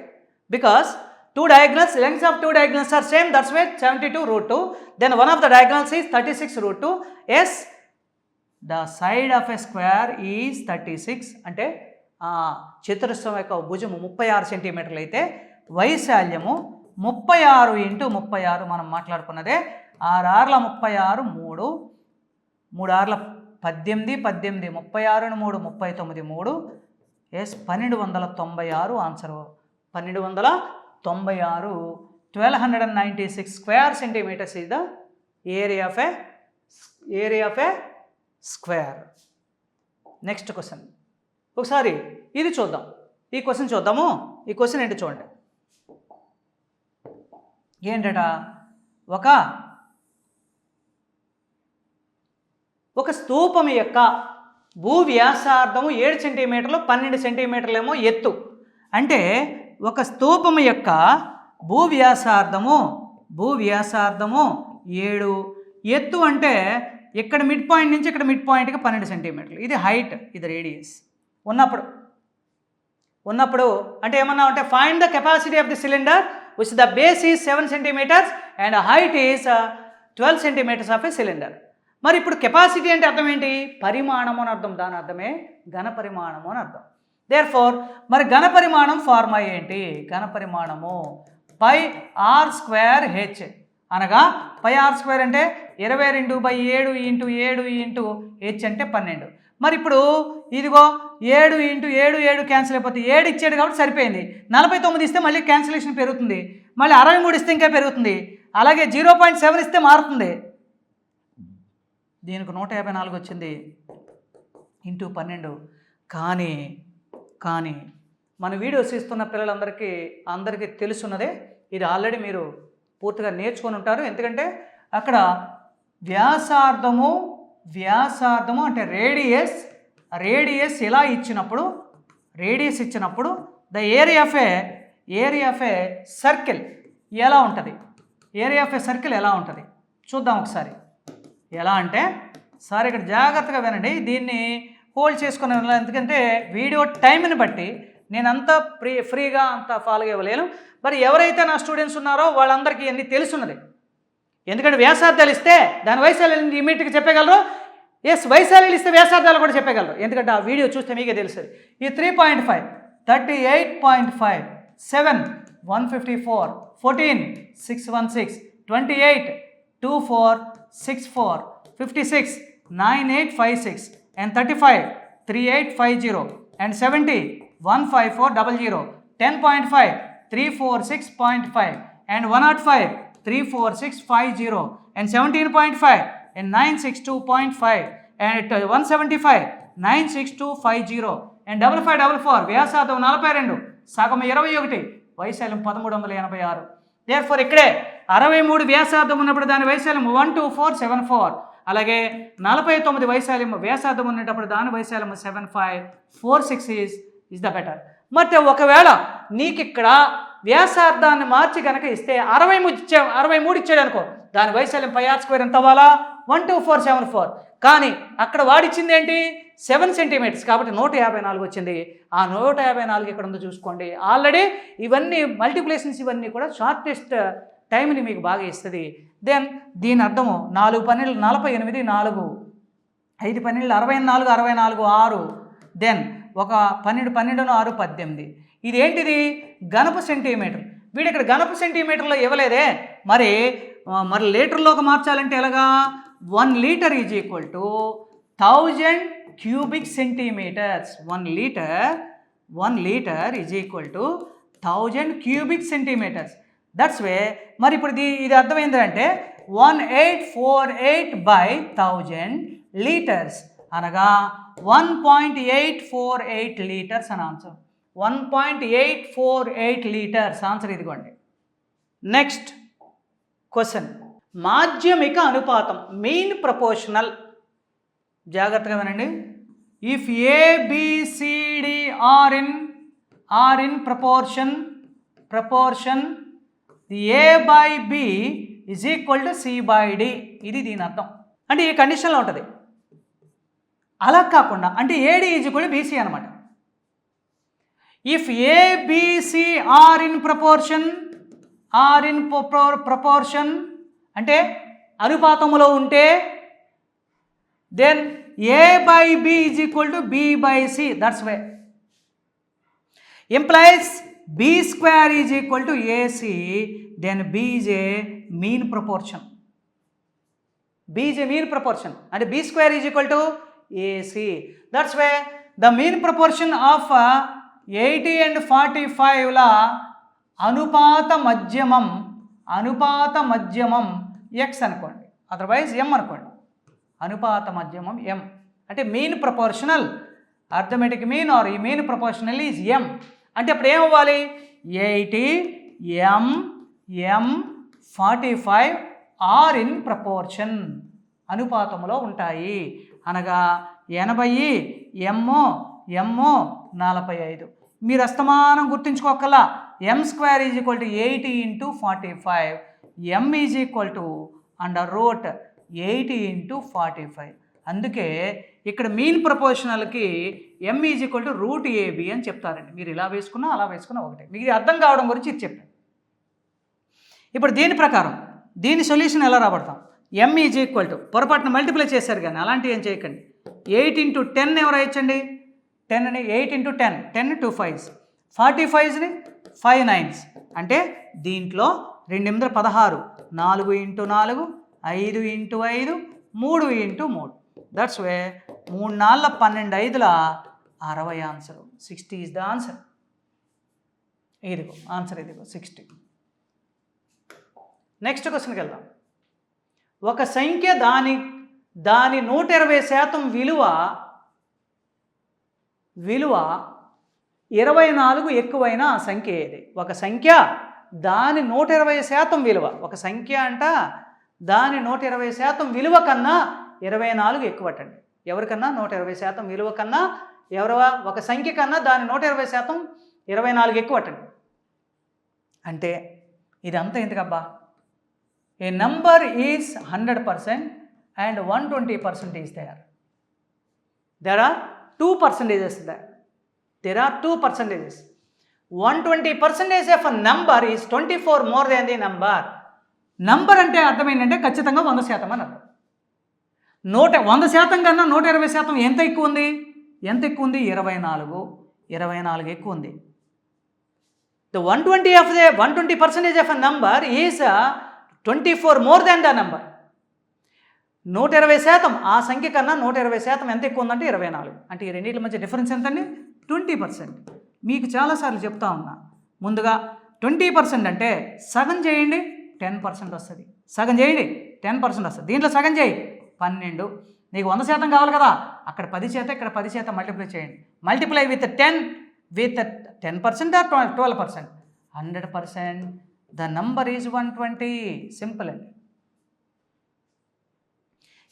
because lengths of 2 diagonals are same. That's why 72√2. Then one of the diagonals is 36√2. Yes, the side of a square is 36. అంటే చతురస్రం యొక్క భుజము 36 సెంటీమీటర్లు అయితే వైశాల్యము 36 × 36 మనం మాట్లాడుకున్నదే. 6 6 36, 3 6 18, 36 3 39. Yes, 1296 answer. 1296. 1296 square centimetres is the area of a square. Next question. ఒకసారి ఇది చూద్దాం, ఈ క్వశ్చన్ చూద్దాము. ఈ క్వశ్చన్ ఏంటి చూడండి. ఏంటట, ఒక స్తూపం యొక్క భూ వ్యాసార్థము 7 సెంటీమీటర్లు, 12 సెంటీమీటర్లేమో ఎత్తు. అంటే ఒక స్తూపం యొక్క భూ వ్యాసార్థము 7, ఎత్తు అంటే ఇక్కడ మిడ్ పాయింట్ నుంచి ఇక్కడ మిడ్ పాయింట్కి 12 సెంటీమీటర్లు. ఇది హైట్, ఇది రేడియస్ ఉన్నప్పుడు అంటే ఏమన్నా అంటే find the capacity of the cylinder which the base is 7 centimetres and height is 12 centimetres of a cylinder. మరి ఇప్పుడు కెపాసిటీ అంటే అర్థం ఏంటి? పరిమాణము అని అర్థం. దాని అర్థమే ఘన పరిమాణము అని అర్థం. దేర్ఫోర్ మరి ఘన పరిమాణం ఫార్ములా ఏంటి? ఘన పరిమాణము πr²h అనగా πr² అంటే 22/7 × 7 × h అంటే 12. మరి ఇప్పుడు ఇదిగో 7 × 7 క్యాన్సిల్ అయిపోతుంది. 7 ఇచ్చాడు కాబట్టి సరిపోయింది. 49 ఇస్తే మళ్ళీ క్యాన్సిలేషన్ పెరుగుతుంది. మళ్ళీ 63 ఇస్తే ఇంకా పెరుగుతుంది. అలాగే 0.7 ఇస్తే మారుతుంది. దీనికి 154 వచ్చింది × 12. కానీ మన వీడియోస్ ఇస్తున్న పిల్లలందరికీ తెలుసున్నదే. ఇది ఆల్రెడీ మీరు పూర్తిగా నేర్చుకొని ఉంటారు. ఎందుకంటే అక్కడ వ్యాసార్థము అంటే రేడియస్ ఇలా ఇచ్చినప్పుడు the area of a circle ఎలా ఉంటుంది? ఏరియా ఆఫ్ ఏ సర్కిల్ ఎలా ఉంటుంది చూద్దాం ఒకసారి. ఎలా అంటే సార్ ఇక్కడ జాగ్రత్తగా వినండి, దీన్ని హోల్డ్ చేసుకుని వెళ్ళాలి. ఎందుకంటే వీడియో టైంని బట్టి నేను అంత ఫ్రీగా అంత ఫాలో ఇవ్వలేను. మరి ఎవరైతే నా స్టూడెంట్స్ ఉన్నారో వాళ్ళందరికీ అన్నీ తెలుసున్నది. ఎందుకంటే వ్యాసార్థాలు ఇస్తే దాని వైశాల్యాన్ని ఇమీడియట్గా చెప్పగలరు. వైశాల్యాలు ఇస్తే వ్యాసార్థాలు కూడా చెప్పగలరు. ఎందుకంటే ఆ వీడియో చూస్తే మీకే తెలుస్తుంది. ఈ 3.5, 38.5, 7, 154, 14, 616, 28, 24, 64, 56, 9856 and 35, 3850 and 70, 15400, 10.5, 346.5 and 105, 34650 and 17.5 and 962.5 and 175, 96250 and 5544. వ్యాసార్థం 42, సగం 21, వైశాల్యం 1386. దేర్ఫోర్ ఇక్కడే 63 వ్యాసార్థం ఉన్నప్పుడు దాని వైశాల్యం 12474. అలాగే 49 వ్యాసార్థం ఉన్నప్పుడు దాని వైశాల్యం 7546 is the better. మరి ఒకవేళ నీకు ఇక్కడ వ్యాసార్థాన్ని మార్చి కనుక ఇస్తే 63 ఇచ్చాడు అనుకో, దాని వైశాల్యం πr² ఎంత అవ్వాలా? 12474. కానీ అక్కడ వాడిచ్చింది ఏంటి? 7 సెంటీమీటర్స్ కాబట్టి 154 వచ్చింది. ఆ 154 ఇక్కడ ఉందో చూసుకోండి. ఆల్రెడీ ఇవన్నీ మల్టిప్లికేషన్స్ ఇవన్నీ కూడా షార్టెస్ట్ టైంని మీకు బాగా ఇస్తుంది. దెన్ దీని అర్థము 4 12 48, 4 5 12 64, 64 6, దెన్ ఒక 12 12 6 18. ఇదేంటిది? గణపు సెంటీమీటర్. వీడు ఇక్కడ గణపు సెంటీమీటర్లో ఇవ్వలేదే. మరి లీటర్లోకి మార్చాలంటే ఎలాగా? 1 litre is equal to 1000 cubic centimeters. 1 liter is equal to 1000 cubic centimeters. That's way. మరి ఇప్పుడు ఇది అర్థమైందంటే 1848/1000 లీటర్స్ అనగా 1.848 లీటర్స్ అని ఆన్సర్. 1.848 లీటర్స్ ఆన్సర్ ఇదిగోండి. నెక్స్ట్ క్వశ్చన్, మాధ్యమిక అనుపాతం మీన్ ప్రపోర్షనల్. జాగ్రత్తగా వినండి. If ABCD are in proportion A/B is equal to C/D. ఇది దీని అర్థం. అంటే ఈ కండిషన్లో ఉంటుంది. అలా కాకుండా అంటే AD is equal to BC అనమాట. If ABC are in proportion అంటే అనుపాతములో ఉంటే then A/B is equal to B/C. That's why implies B² is equal to AC. Then B is a mean proportion. B is a mean proportion and B² is equal to AC. That's why the mean proportion of 80 and 45 ల అనుపాత మధ్యమం X అనుకోండి, otherwise M అనుకోండి. అనుపాత మధ్యమం M అంటే mean proportional, arithmetic mean or ఈ mean proportional is M. అంటే అప్పుడు ఏమవ్వాలి? 80 M 45 ఆర్ ఇన్ ప్రపోర్షన్, అనుపాతంలో ఉంటాయి. అనగా 80 ఎమ్మో 45. మీరు అస్తమానం గుర్తుంచుకోకల్లా m² = 80 × 45, m = √80 × 45. అందుకే ఇక్కడ మీన్ ప్రపోర్షనల్కి m √AB అని చెప్తారండి. మీరు ఇలా వేసుకున్నా అలా వేసుకున్నా ఒకటే. మీకు ఇది అర్థం కావడం గురించి ఇది చెప్పాను. ఇప్పుడు దీని ప్రకారం దీని సొల్యూషన్ ఎలా రాబడతాం? m పొరపాటున మల్టిప్లై చేశారు కానీ అలాంటివి ఏం చేయకండి. 8 × 10 ఎవరు రాయొచ్చండి? 10ని 8 × 10, 10 2 5s, 45ని 5 9s. అంటే దీంట్లో 2 8 16, 4 × 4, 5 × 5, 3 × 3. That's way 3 4 12 5 60 answer. 60 is the answer. ఇదిగో ఆన్సర్, ఇదిగో 60. నెక్స్ట్ క్వశ్చన్కి వెళ్దాం. ఒక సంఖ్య దాని 120% విలువ 24 ఎక్కువైన ఆ సంఖ్య ఏది? ఒక సంఖ్య దాని 120% విలువ, ఒక సంఖ్య అంట దాని 120% విలువ కన్నా 24 ఎక్కువటండి. ఎవరికన్నా 120% విలువ కన్నా ఒక సంఖ్య కన్నా దాని 120% 24 ఎక్కువటండి. అంటే ఇదంతా ఎందుకబ్బా? A number is 100% and 120% is there. There are 2 percentages there. There are 2 percentages. 120% of a number is 24 more than the number. Number అంటే అర్థం ఏంటంటే ఖచ్చితంగా 100% అని అర్థం. 100% కన్నా 120% ఎంత ఎక్కువ ఉంది? 24 ఎక్కువ ఉంది. The 120% of a number is 24 more than the number. 120% ఆ సంఖ్య కన్నా 120% ఎంత ఎక్కువ ఉందంటే 24. అంటే ఈ రెండింటి మధ్య డిఫరెన్స్ ఎంతండి? 20%. మీకు చాలాసార్లు చెప్తా ఉన్నా. ముందుగా 20% అంటే సగం చేయండి 10% వస్తుంది. సగం చేయండి 10% వస్తుంది. దీంట్లో సగం చేయి 12. నీకు 100% కావాలి కదా, అక్కడ 10% ఇక్కడ 10% మల్టిప్లై చేయండి. Multiply with 10% or 12%. 100%. The number is 120. Simple అండి.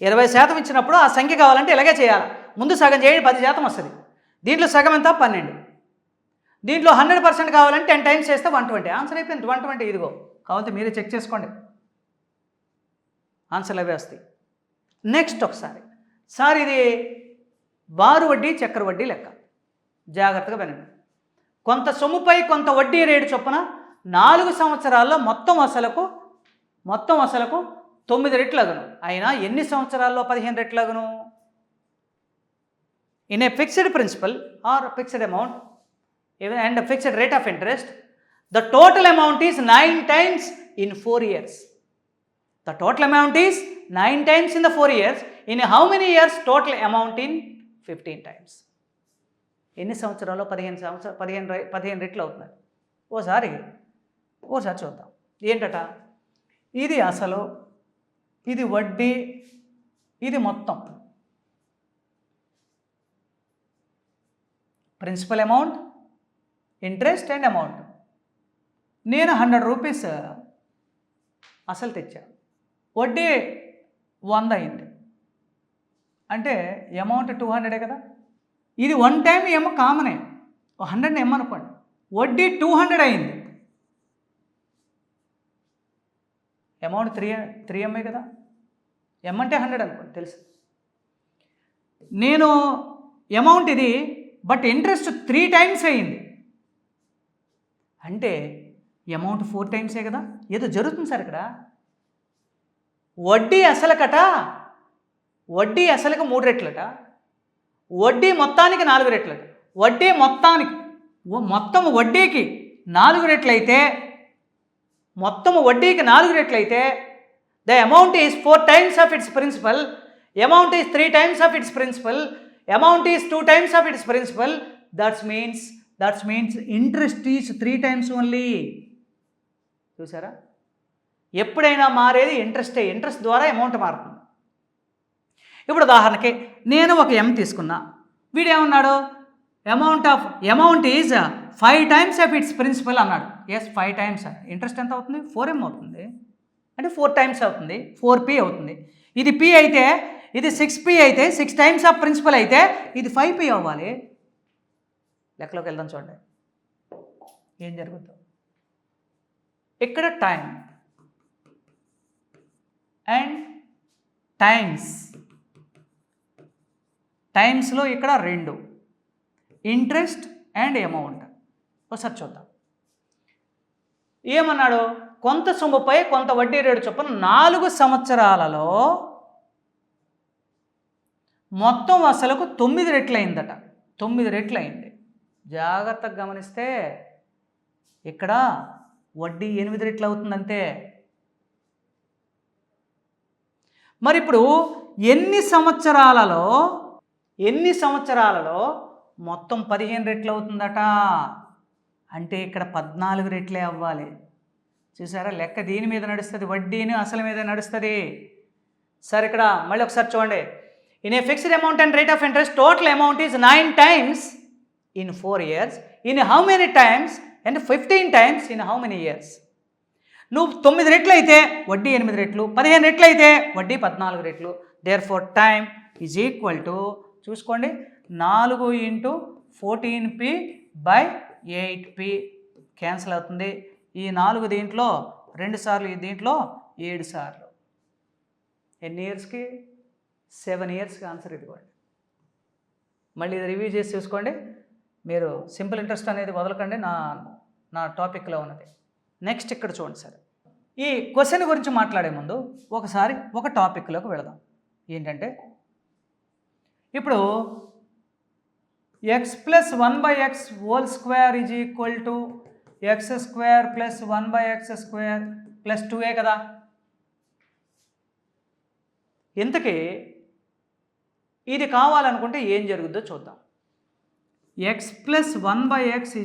20% ఇచ్చినప్పుడు ఆ సంఖ్య కావాలంటే ఇలాగే చేయాలి. ముందు సగం చేయండి 10% వస్తుంది. దీంట్లో సగం ఎంత? 12. దీంట్లో 100% కావాలంటే 10 టైమ్స్ చేస్తే 120. ఆన్సర్ అయిపోయింది 120. ఇదిగో కావాలంటే మీరే చెక్ చేసుకోండి, ఆన్సర్లు అవే వస్తాయి. నెక్స్ట్ ఒకసారి ఇది బారు వడ్డీ చక్కెర వడ్డీ లెక్క. జాగ్రత్తగా వినండి. కొంత సొమ్ముపై కొంత వడ్డీ రేటు చొప్పున 4 సంవత్సరాల్లో మొత్తం అసలకు 9 రెట్లు అగును. అయినా ఎన్ని సంవత్సరాల్లో 15 రెట్లు అగును? In a fixed principal or fixed amount and fixed rate of interest, the total amount is 9 times in 4 years. The total amount is 9 times in the 4 years. In how many years? Total amount in 15 times. ఎన్ని సంవత్సరాల్లో 15 రెట్లు అవుతుంది? ఓసారి చూద్దాం. ఏంటట? ఇది అసలు, ఇది వడ్డీ, ఇది మొత్తం. Principal amount, interest and amount. నేను 100 రూపీస్ అసలు తెచ్చా, వడ్డీ 100 అయింది. అంటే అమౌంట్ 200 కదా. ఇది 1 టైం ఏమో కామనే, 100 ఏమో అనుకోండి. వడ్డీ 200 అయింది. అమౌంట్ 3M కదా. ఎం అంటే 100 అనుకోండి, తెలుసు. నేను అమౌంట్ ఇది, బట్ ఇంట్రెస్ట్ 3 times అయింది. అంటే అమౌంట్ 4 times కదా. ఏదో జరుగుతుంది సార్ ఇక్కడ. వడ్డీ అసలుకు 3 రెట్లట, వడ్డీ మొత్తానికి 4 రెట్లట. మొత్తం వడ్డీకి 4 రెట్లయితే the amount is 4 times of its principal, amount is 3 times of its principal, amount is 2 times of its principal. That's means interest is 3 times only. చూసారా? ఎప్పుడైనా మారేది ఇంట్రెస్టే. ఇంట్రెస్ట్ ద్వారా అమౌంట్ మారుతుంది. ఇప్పుడు ఉదాహరణకి నేను ఒక M తీసుకున్నా, వీడేమన్నాడు? Amount is 5 times of its principal అన్నాడు. Yes, 5 times. ఇంట్రెస్ట్ ఎంత అవుతుంది? 4M అవుతుంది. అంటే 4 times అవుతుంది, 4P అవుతుంది. ఇది P అయితే ఇది 6p అయితే 6 టైమ్స్ ఆఫ్ ప్రిన్సిపల్ అయితే ఇది 5p అవ్వాలి. లెక్కలోకి వెళ్దాం చూడండి ఏం జరుగుతుందో. ఇక్కడ టైం అండ్ టైమ్స్లో ఇక్కడ 2 ఇంట్రెస్ట్ అండ్ అమౌంట్. ఒకసారి చూద్దాం ఏమన్నాడు. కొంత సొమ్ముపై కొంత వడ్డీ రేటు చొప్పున 4 సంవత్సరాలలో మొత్తం అసలుకు 9 రెట్లు అయిందట. 9 రెట్లు అయింది. జాగ్రత్తగా గమనిస్తే ఇక్కడ వడ్డీ 8 రెట్లు అవుతుందంతే. మరి ఇప్పుడు ఎన్ని సంవత్సరాలలో మొత్తం 15 రెట్లు అవుతుందట. అంటే ఇక్కడ 14 రెట్లే అవ్వాలి. చూసారా లెక్క దీని మీద నడుస్తుంది, వడ్డీని అసలు మీద నడుస్తుంది. సరే ఇక్కడ మళ్ళీ ఒకసారి చూడండి. In a fixed amount and rate of interest total amount is 9 times in 4 years. In how many times and 15 times in how many years. నువ్వు 9 రెట్లు అయితే వడ్డీ 8 రెట్లు, 15 రెట్లు అయితే వడ్డీ 14 రెట్లు. Therefore time is equal to చూసుకోండి 4 × 14p/8p క్యాన్సిల్ అవుతుంది. ఈ 4 దీంట్లో 2 సార్లు, ఈ దీంట్లో 7 సార్లు. ఎన్ని ఇయర్స్కి? 7 ఇయర్స్కి ఆన్సర్ ఇదిగోండి. మళ్ళీ ఇది రివ్యూ చేసి చూసుకోండి. మీరు సింపుల్ ఇంట్రెస్ట్ అనేది వదలకండి, నా టాపిక్లో ఉన్నది. నెక్స్ట్ ఇక్కడ చూడండి సార్. ఈ క్వశ్చన్ గురించి మాట్లాడే ముందు ఒకసారి ఒక టాపిక్లోకి వెళదాం. ఏంటంటే ఇప్పుడు x + 1/x² = x² + 1/x² + 2a కదా. ఇంతకీ ఇది కావాలనుకుంటే ఏం జరుగుద్దో చూద్దాం. x + 1/x = √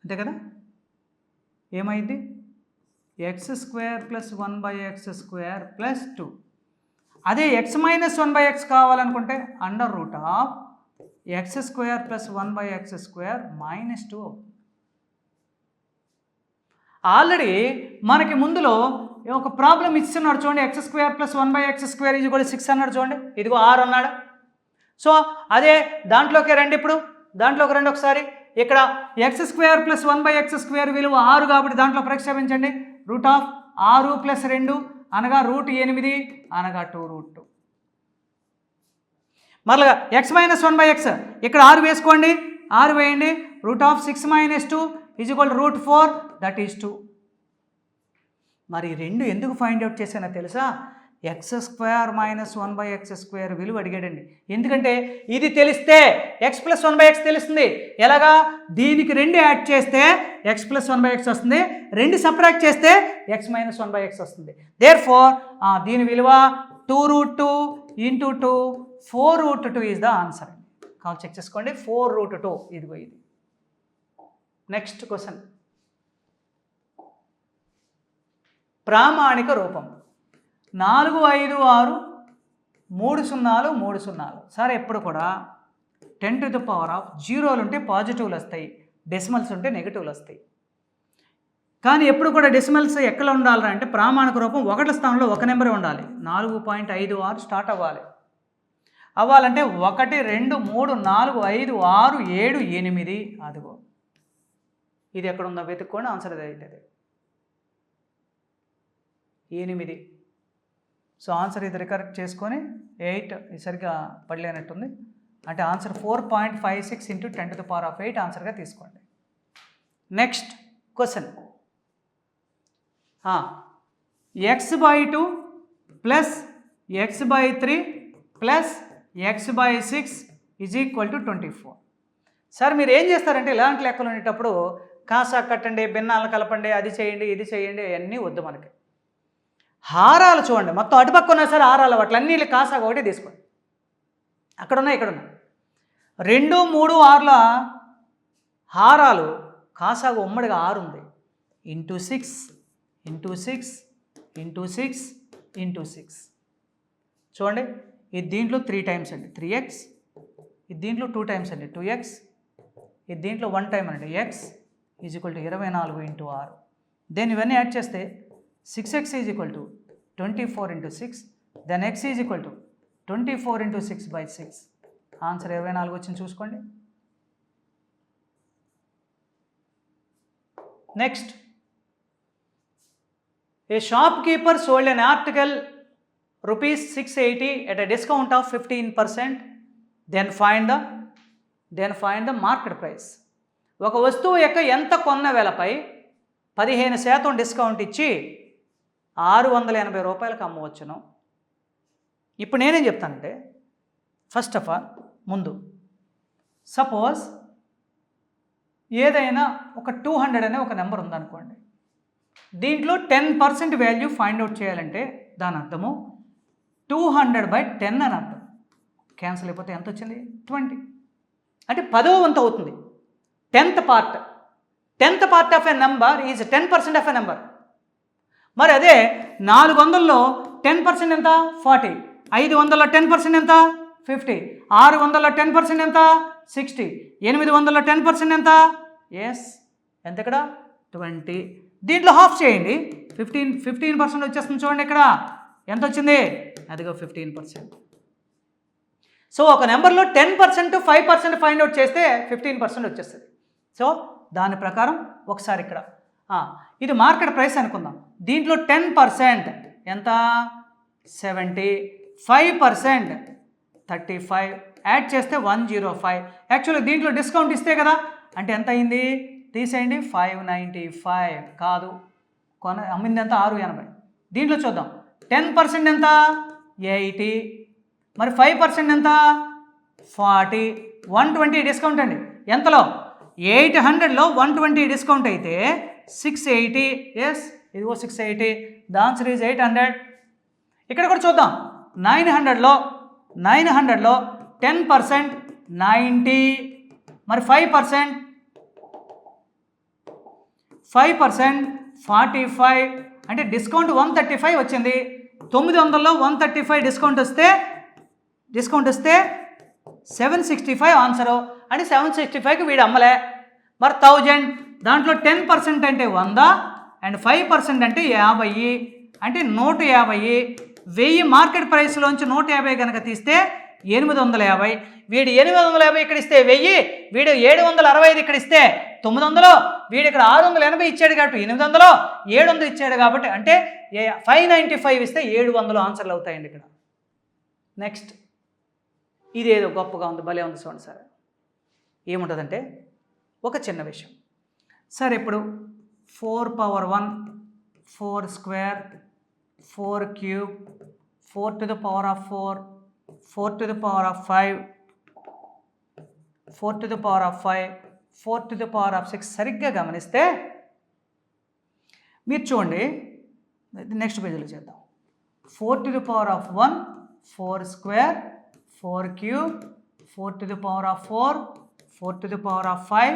అంతే కదా. ఏమైంది? x² + 1/x² + 2. అదే x - 1/x కావాలనుకుంటే √ x² + 1/x² - 2. ఆల్రెడీ మనకి ముందులో ఒక ప్రాబ్లం ఇస్తున్నాడు చూడండి. x² + 1/x² = 6 అన్నాడు చూడండి. ఇదిగో 6 అన్నాడు. సో అదే దాంట్లోకి రండి. ఇప్పుడు దాంట్లోకి రండి ఒకసారి. ఇక్కడ x² + 1/x² విలువ 6 కాబట్టి దాంట్లో ప్రతిక్షేపించండి. √6 + 2 అనగా √8 అనగా 2√2. మరలా x - 1/x ఇక్కడ 6 వేసుకోండి, 6 వేయండి. √6 - 2 = √4 = 2. మరి 2 ఎందుకు ఫైండ్ అవుట్ చేశానో తెలుసా? x² - 1/x² విలువ అడిగాడండి. ఎందుకంటే ఇది తెలిస్తే x + 1/x తెలుస్తుంది. ఎలాగా? దీనికి 2 యాడ్ చేస్తే x + 1/x వస్తుంది, 2 సబ్ట్రాక్ట్ చేస్తే x - 1/x వస్తుంది. దేర్ ఫోర్ దీని విలువ 2√2 × 2 4√2 ఈజ్ ద ఆన్సర్. కావాలి చెక్ చేసుకోండి. 4√2 ఇదిగో ఇది. Next question. ప్రామాణిక రూపం 4 5 6 3 0 3 0. సరే ఎప్పుడు కూడా 10⁻0 ఉంటే పాజిటివ్లు వస్తాయి, డెసిమల్స్ ఉంటే నెగిటివ్లు వస్తాయి. కానీ ఎప్పుడు కూడా డెసిమల్స్ ఎక్కడ ఉండాలి అంటే ప్రామాణిక రూపం 1 స్థానంలో ఒక నెంబరే ఉండాలి. 4.56 స్టార్ట్ అవ్వాలంటే 1 2 3 4 5 6 7 8. అదిగో ఇది ఎక్కడ ఉందో వెతుక్కోండి. ఆన్సర్ అది అవుతుంది 8. సో ఆన్సర్ ఇది రికరెక్ట్ చేసుకొని 8 సరిగ్గా పడలేనట్టుంది. అంటే ఆన్సర్ 4.56 × 10⁸ ఆన్సర్గా తీసుకోండి. Next question. x/2 + x/3 + x/6 = 24. Sir మీరు ఏం చేస్తారంటే ఇలాంటి లెక్కలు ఉండేటప్పుడు కాసా కట్టండి, భిన్నాలు కలపండి, అది చేయండి, ఇది చేయండి, అవన్నీ వద్దు మనకి. హారాలు చూడండి, మొత్తం అటుపక్క ఉన్నా సరే హారాలు వాటిలన్నీ కాసాగా ఒకటి తీసుకోండి. అక్కడ ఉన్నాయి, ఇక్కడ ఉన్నాయి. 2 3 6ల హారాలు కాసాగా ఉమ్మడిగా 6 ఉంది. × 6 × 6 × 6 × 6. చూడండి ఇది దీంట్లో 3 టైమ్స్ అండి 3x, ఇది దీంట్లో 2 టైమ్స్ అండి 2x, ఇది దీంట్లో 1 టైం అండి x = 24 × 6. దెన్ ఇవన్నీ యాడ్ చేస్తే 6x is equal to 24 into 6, then x is equal to 24 into 6/6. Answer 24 వచ్చింది చూసుకోండి. Next, a shopkeeper sold an article rupees 680 at a discount of 15%, then find the market price. ఒక వస్తువు యొక్క ఎంత కొన్న వెలపై 15% discount ఇచ్చి 680 రూపాయలకు అమ్మవచ్చును. ఇప్పుడు నేనేం చెప్తానంటే, ఫస్ట్ ఆఫ్ ఆల్ ముందు సపోజ్ ఏదైనా ఒక 200 అనే ఒక నెంబర్ ఉందనుకోండి. దీంట్లో 10% వాల్యూ ఫైండ్ అవుట్ చేయాలంటే దాని అర్థము 200/10 అని అర్థం. క్యాన్సిల్ అయిపోతే ఎంత వచ్చింది? 20. అంటే 10వ వంతు అవుతుంది. 10th part of a number is 10% of a number. మరి అదే 400లో 10% ఎంత? 40. 500లో 10% ఎంత? 50. 600లో 10% ఎంత? 60. 800లో 10% ఎంత? ఎంత ఇక్కడ? 20. దీంట్లో హాఫ్ చేయండి, 15% వచ్చేస్తుంది. చూడండి ఇక్కడ ఎంత వచ్చింది? అదిగో 15%. సో ఒక నెంబర్లో 10% 5% ఫైండ్ అవుట్ చేస్తే 15% వచ్చేస్తుంది. సో దాని ప్రకారం ఒకసారి ఇక్కడ ఇది మార్కెట్ ప్రైస్ అనుకుందాం. దీంట్లో 10% ఎంత? 70. 5% 35. యాడ్ చేస్తే 105. యాక్చువల్లీ దీంట్లో డిస్కౌంట్ ఇస్తే కదా, అంటే ఎంత అయింది? తీసేయండి, 595 కాదు, అమ్మింది ఎంత? 680. దీంట్లో చూద్దాం, 10% ఎంత? 80. మరి 5% ఎంత? 40. 120 డిస్కౌంట్ అండి. ఎంతలో? 800లో 120 డిస్కౌంట్ అయితే 680. ఇదిగో 680. The answer is 800. ఇక్కడ కూడా చూద్దాం, 900లో 10% 90. మరి 5% 45. అంటే డిస్కౌంట్ 135 వచ్చింది. 900లో 135 డిస్కౌంట్ వస్తే 765 ఆన్సరు. అంటే 765కి వీడు అమ్మలే. మరి 1000 దాంట్లో 10% అంటే 100 అండ్ 5% అంటే 50. అంటే 150. 1000 మార్కెట్ ప్రైస్లోంచి 150 కనుక తీస్తే 850. వీడు 850 ఇక్కడ ఇస్తే 1000, వీడు 765 ఇక్కడ ఇస్తే 900, వీడు ఇక్కడ 680 ఇచ్చాడు కాబట్టి 800, 700 ఇచ్చాడు కాబట్టి అంటే 595 ఇస్తే 700 ఆన్సర్లు అవుతాయండి ఇక్కడ. నెక్స్ట్, ఇదేదో గొప్పగా ఉంది, భలే ఉంది చూడండి సార్. ఏముంటుందంటే ఒక చిన్న విషయం సార్. ఇప్పుడు 4/1, 4 square, 4 cube, 4 to the power of 4, 4 to the power of 5, 4 to the power of 5, 4 to the power of 6 సరిగ్గా గమనిస్తే మీరు చూడండి, నెక్స్ట్ పేజీలో చేద్దాం. 4 to the power of 1, 4 square, 4 cube, 4 to the power of 4, 4 to the power of 5,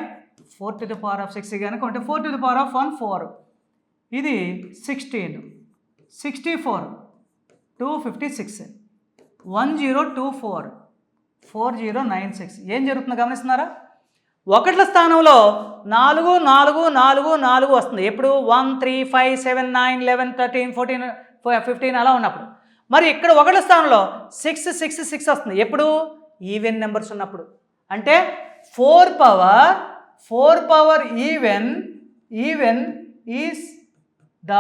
4 to the power of 6 కనుక ఉంటే 4 to the power of 1 4. ఇది 16, 64, 256, 1024, 4096. ఏం జరుగుతుందో గమనిస్తున్నారా? ఒకట్ల స్థానంలో 4 4 4 4 వస్తుంది. ఎప్పుడు? 1 3 5 7 9 11 13 14 15 అలా ఉన్నప్పుడు. మరి ఇక్కడ ఒకట్ల స్థానంలో 6 6 6 వస్తుంది. ఎప్పుడు? ఈవెన్ నెంబర్స్ ఉన్నప్పుడు. అంటే 4 power even is the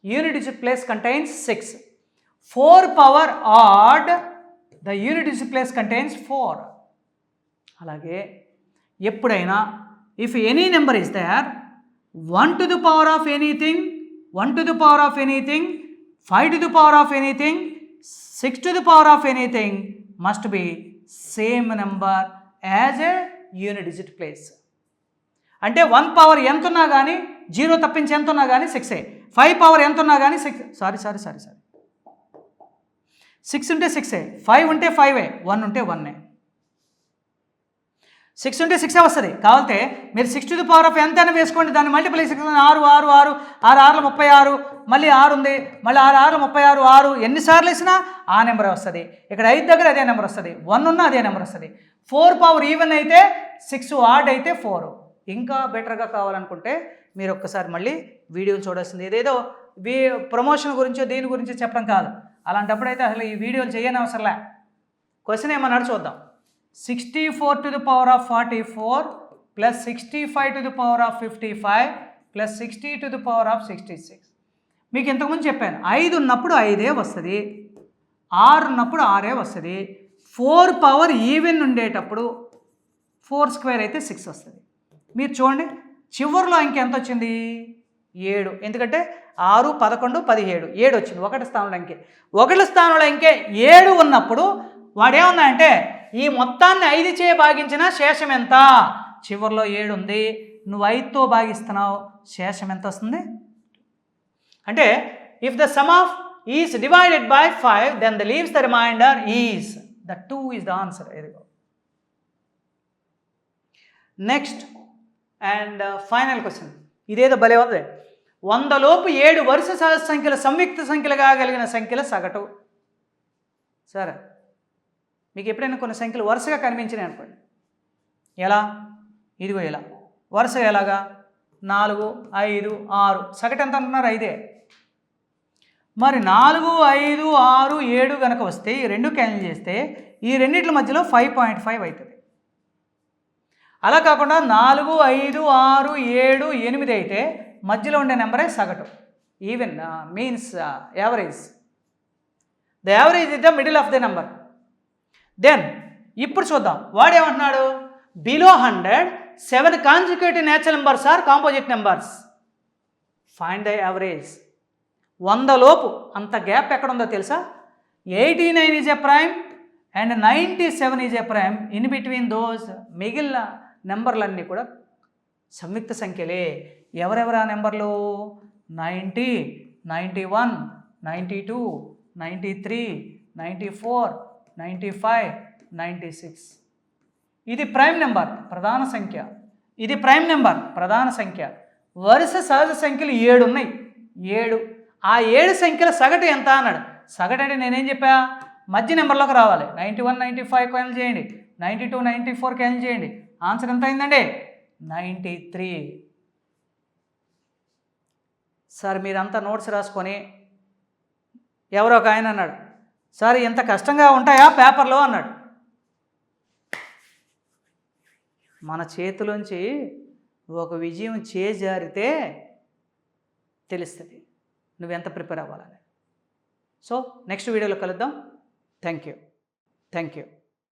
unit digit place contains 6. 4 power odd, the unit digit place contains 4. అలాగే ఎప్పుడైనా if any number is there, 1 to the power of anything, 1 to the power of anything, 5 to the power of anything, 6 to the power of anything must be same number as a unit digit place. అంటే 1 power ఎంత ఉన్నా కానీ 0 తప్పించి ఎంత ఉన్నా కానీ 6. 5 power ఎంత ఉన్నా కానీ 6. సారీ 6 ఉంటే 6, 5 ఉంటే 5, 1 ఉంటే 1. 6 ఉంటే 6 వస్తుంది. కావాలంటే మీరు 6 to the power of ఎంత అయినా వేసుకోండి, దాన్ని మల్టిప్లై 6 6 6 6 36, మళ్ళీ 6 ఉంది, మళ్ళీ 6 36, 6 ఎన్నిసార్లు వేసినా ఆ నెంబర్ వస్తుంది. ఇక్కడ 5 దగ్గర అదే నెంబర్ వస్తుంది, 1 ఉన్నా అదే నెంబర్ వస్తుంది. 4 పవర్ ఈవెన్ అయితే 6, ఆడ్ అయితే 4. ఇంకా బెటర్గా కావాలనుకుంటే మీరు ఒక్కసారి మళ్ళీ వీడియోని చూడాల్సింది. ఏదేదో ప్రమోషన్ గురించో దేని గురించో చెప్పడం కాదు. అలాంటప్పుడైతే అసలు ఈ వీడియోలు చేయని అవసరంలే. క్వశ్చన్ ఏమన్నాడు చూద్దాం. 64 to the power of 44 plus 65 to the power of 55 plus 60 to the power of 66. మీకు ఇంతకుముందు చెప్పాను 5 ఉన్నప్పుడు 5 వస్తుంది, 6 ఉన్నప్పుడు 6 వస్తుంది, 4 పవర్ ఈవెన్ ఉండేటప్పుడు 4 స్క్వేర్ అయితే 6 వస్తుంది. మీరు చూడండి చివరిలో ఇంక ఎంత వచ్చింది 7, ఎందుకంటే 6, 11, 17 7 వచ్చింది. 1 స్థానంలో ఇంకే 1 స్థానంలో ఇంకే 7 ఉన్నప్పుడు వాడేమన్నాయంటే ఈ మొత్తాన్ని 5 చే భాగించిన శేషం ఎంత? చివరిలో 7 ఉంది, నువ్వు 5తో భాగిస్తున్నావు, శేషం ఎంత వస్తుంది? అంటే if the sum of is divided by 5 then the leaves the remainder is the 2 is the answer. ఇదిగో నెక్స్ట్ అండ్ ఫైనల్ క్వశ్చన్. ఇదేదో భలే ఉంది. 100 లోపు 7 వరుస సహజ సంఖ్యల సంయుక్త సంఖ్యలుగా కలిగిన సంఖ్యల సగటు. సరే, మీకు ఎప్పుడైనా కొన్ని సంఖ్యలు వరుసగా కనిపించినాయి అనుకోండి, ఎలా? ఇదిగో ఇలా వరుసగా ఎలాగా 4, 5, 6 సగటు ఎంత అంటున్నారు? 5. మరి 4, 5, 6, 7 కనుక వస్తే ఈ రెండు క్యాన్సిల్ చేస్తే ఈ రెండింటి మధ్యలో 5.5 అవుతుంది. అలా కాకుండా 4, 5, 6, 7, 8 అయితే మధ్యలో ఉండే నెంబరే సగటు. Even means average. The average is the middle of the number. Then ఇప్పుడు చూద్దాం వాడు ఏమంటున్నాడు. Below 100 7 consecutive natural numbers are composite numbers. Find the average. 100 లోపు అంత గ్యాప్ ఎక్కడ ఉందో తెలుసా? 89 is a prime and 97 is a prime. In between those మిగిలిన నెంబర్లన్నీ కూడా సంయుక్త సంఖ్యలే. ఎవరెవరు ఆ నెంబర్లు? 90, 91, 92, 93, 94, 95, 96. ఇది ప్రైమ్ నెంబర్, ప్రధాన సంఖ్య. ఇది ప్రైమ్ నెంబర్, ప్రధాన సంఖ్య. వరుస సహజ సంఖ్యలు 7 ఉన్నాయి. 7. ఆ 7 సంఖ్యల సగటు ఎంత అన్నాడు. సగటు అంటే నేనేం చెప్పా? మధ్య నెంబర్లోకి రావాలి. 91, 95 క్యాన్సిల్ చేయండి, 92, 94 క్యాన్సిల్ చేయండి. ఆన్సర్ ఎంత అయిందండి? 93. సార్ మీరంతా నోట్స్ రాసుకొని, ఎవరో ఒక ఆయన అన్నాడు, సార్ ఎంత కష్టంగా ఉంటాయా పేపర్లో అన్నాడు. మన చేతిలోంచి ఒక విజయం చేజారితే తెలుస్తుంది నువ్వెంత ప్రిపేర్ అవ్వాలని. సో నెక్స్ట్ వీడియోలో కలుద్దాం. Thank you.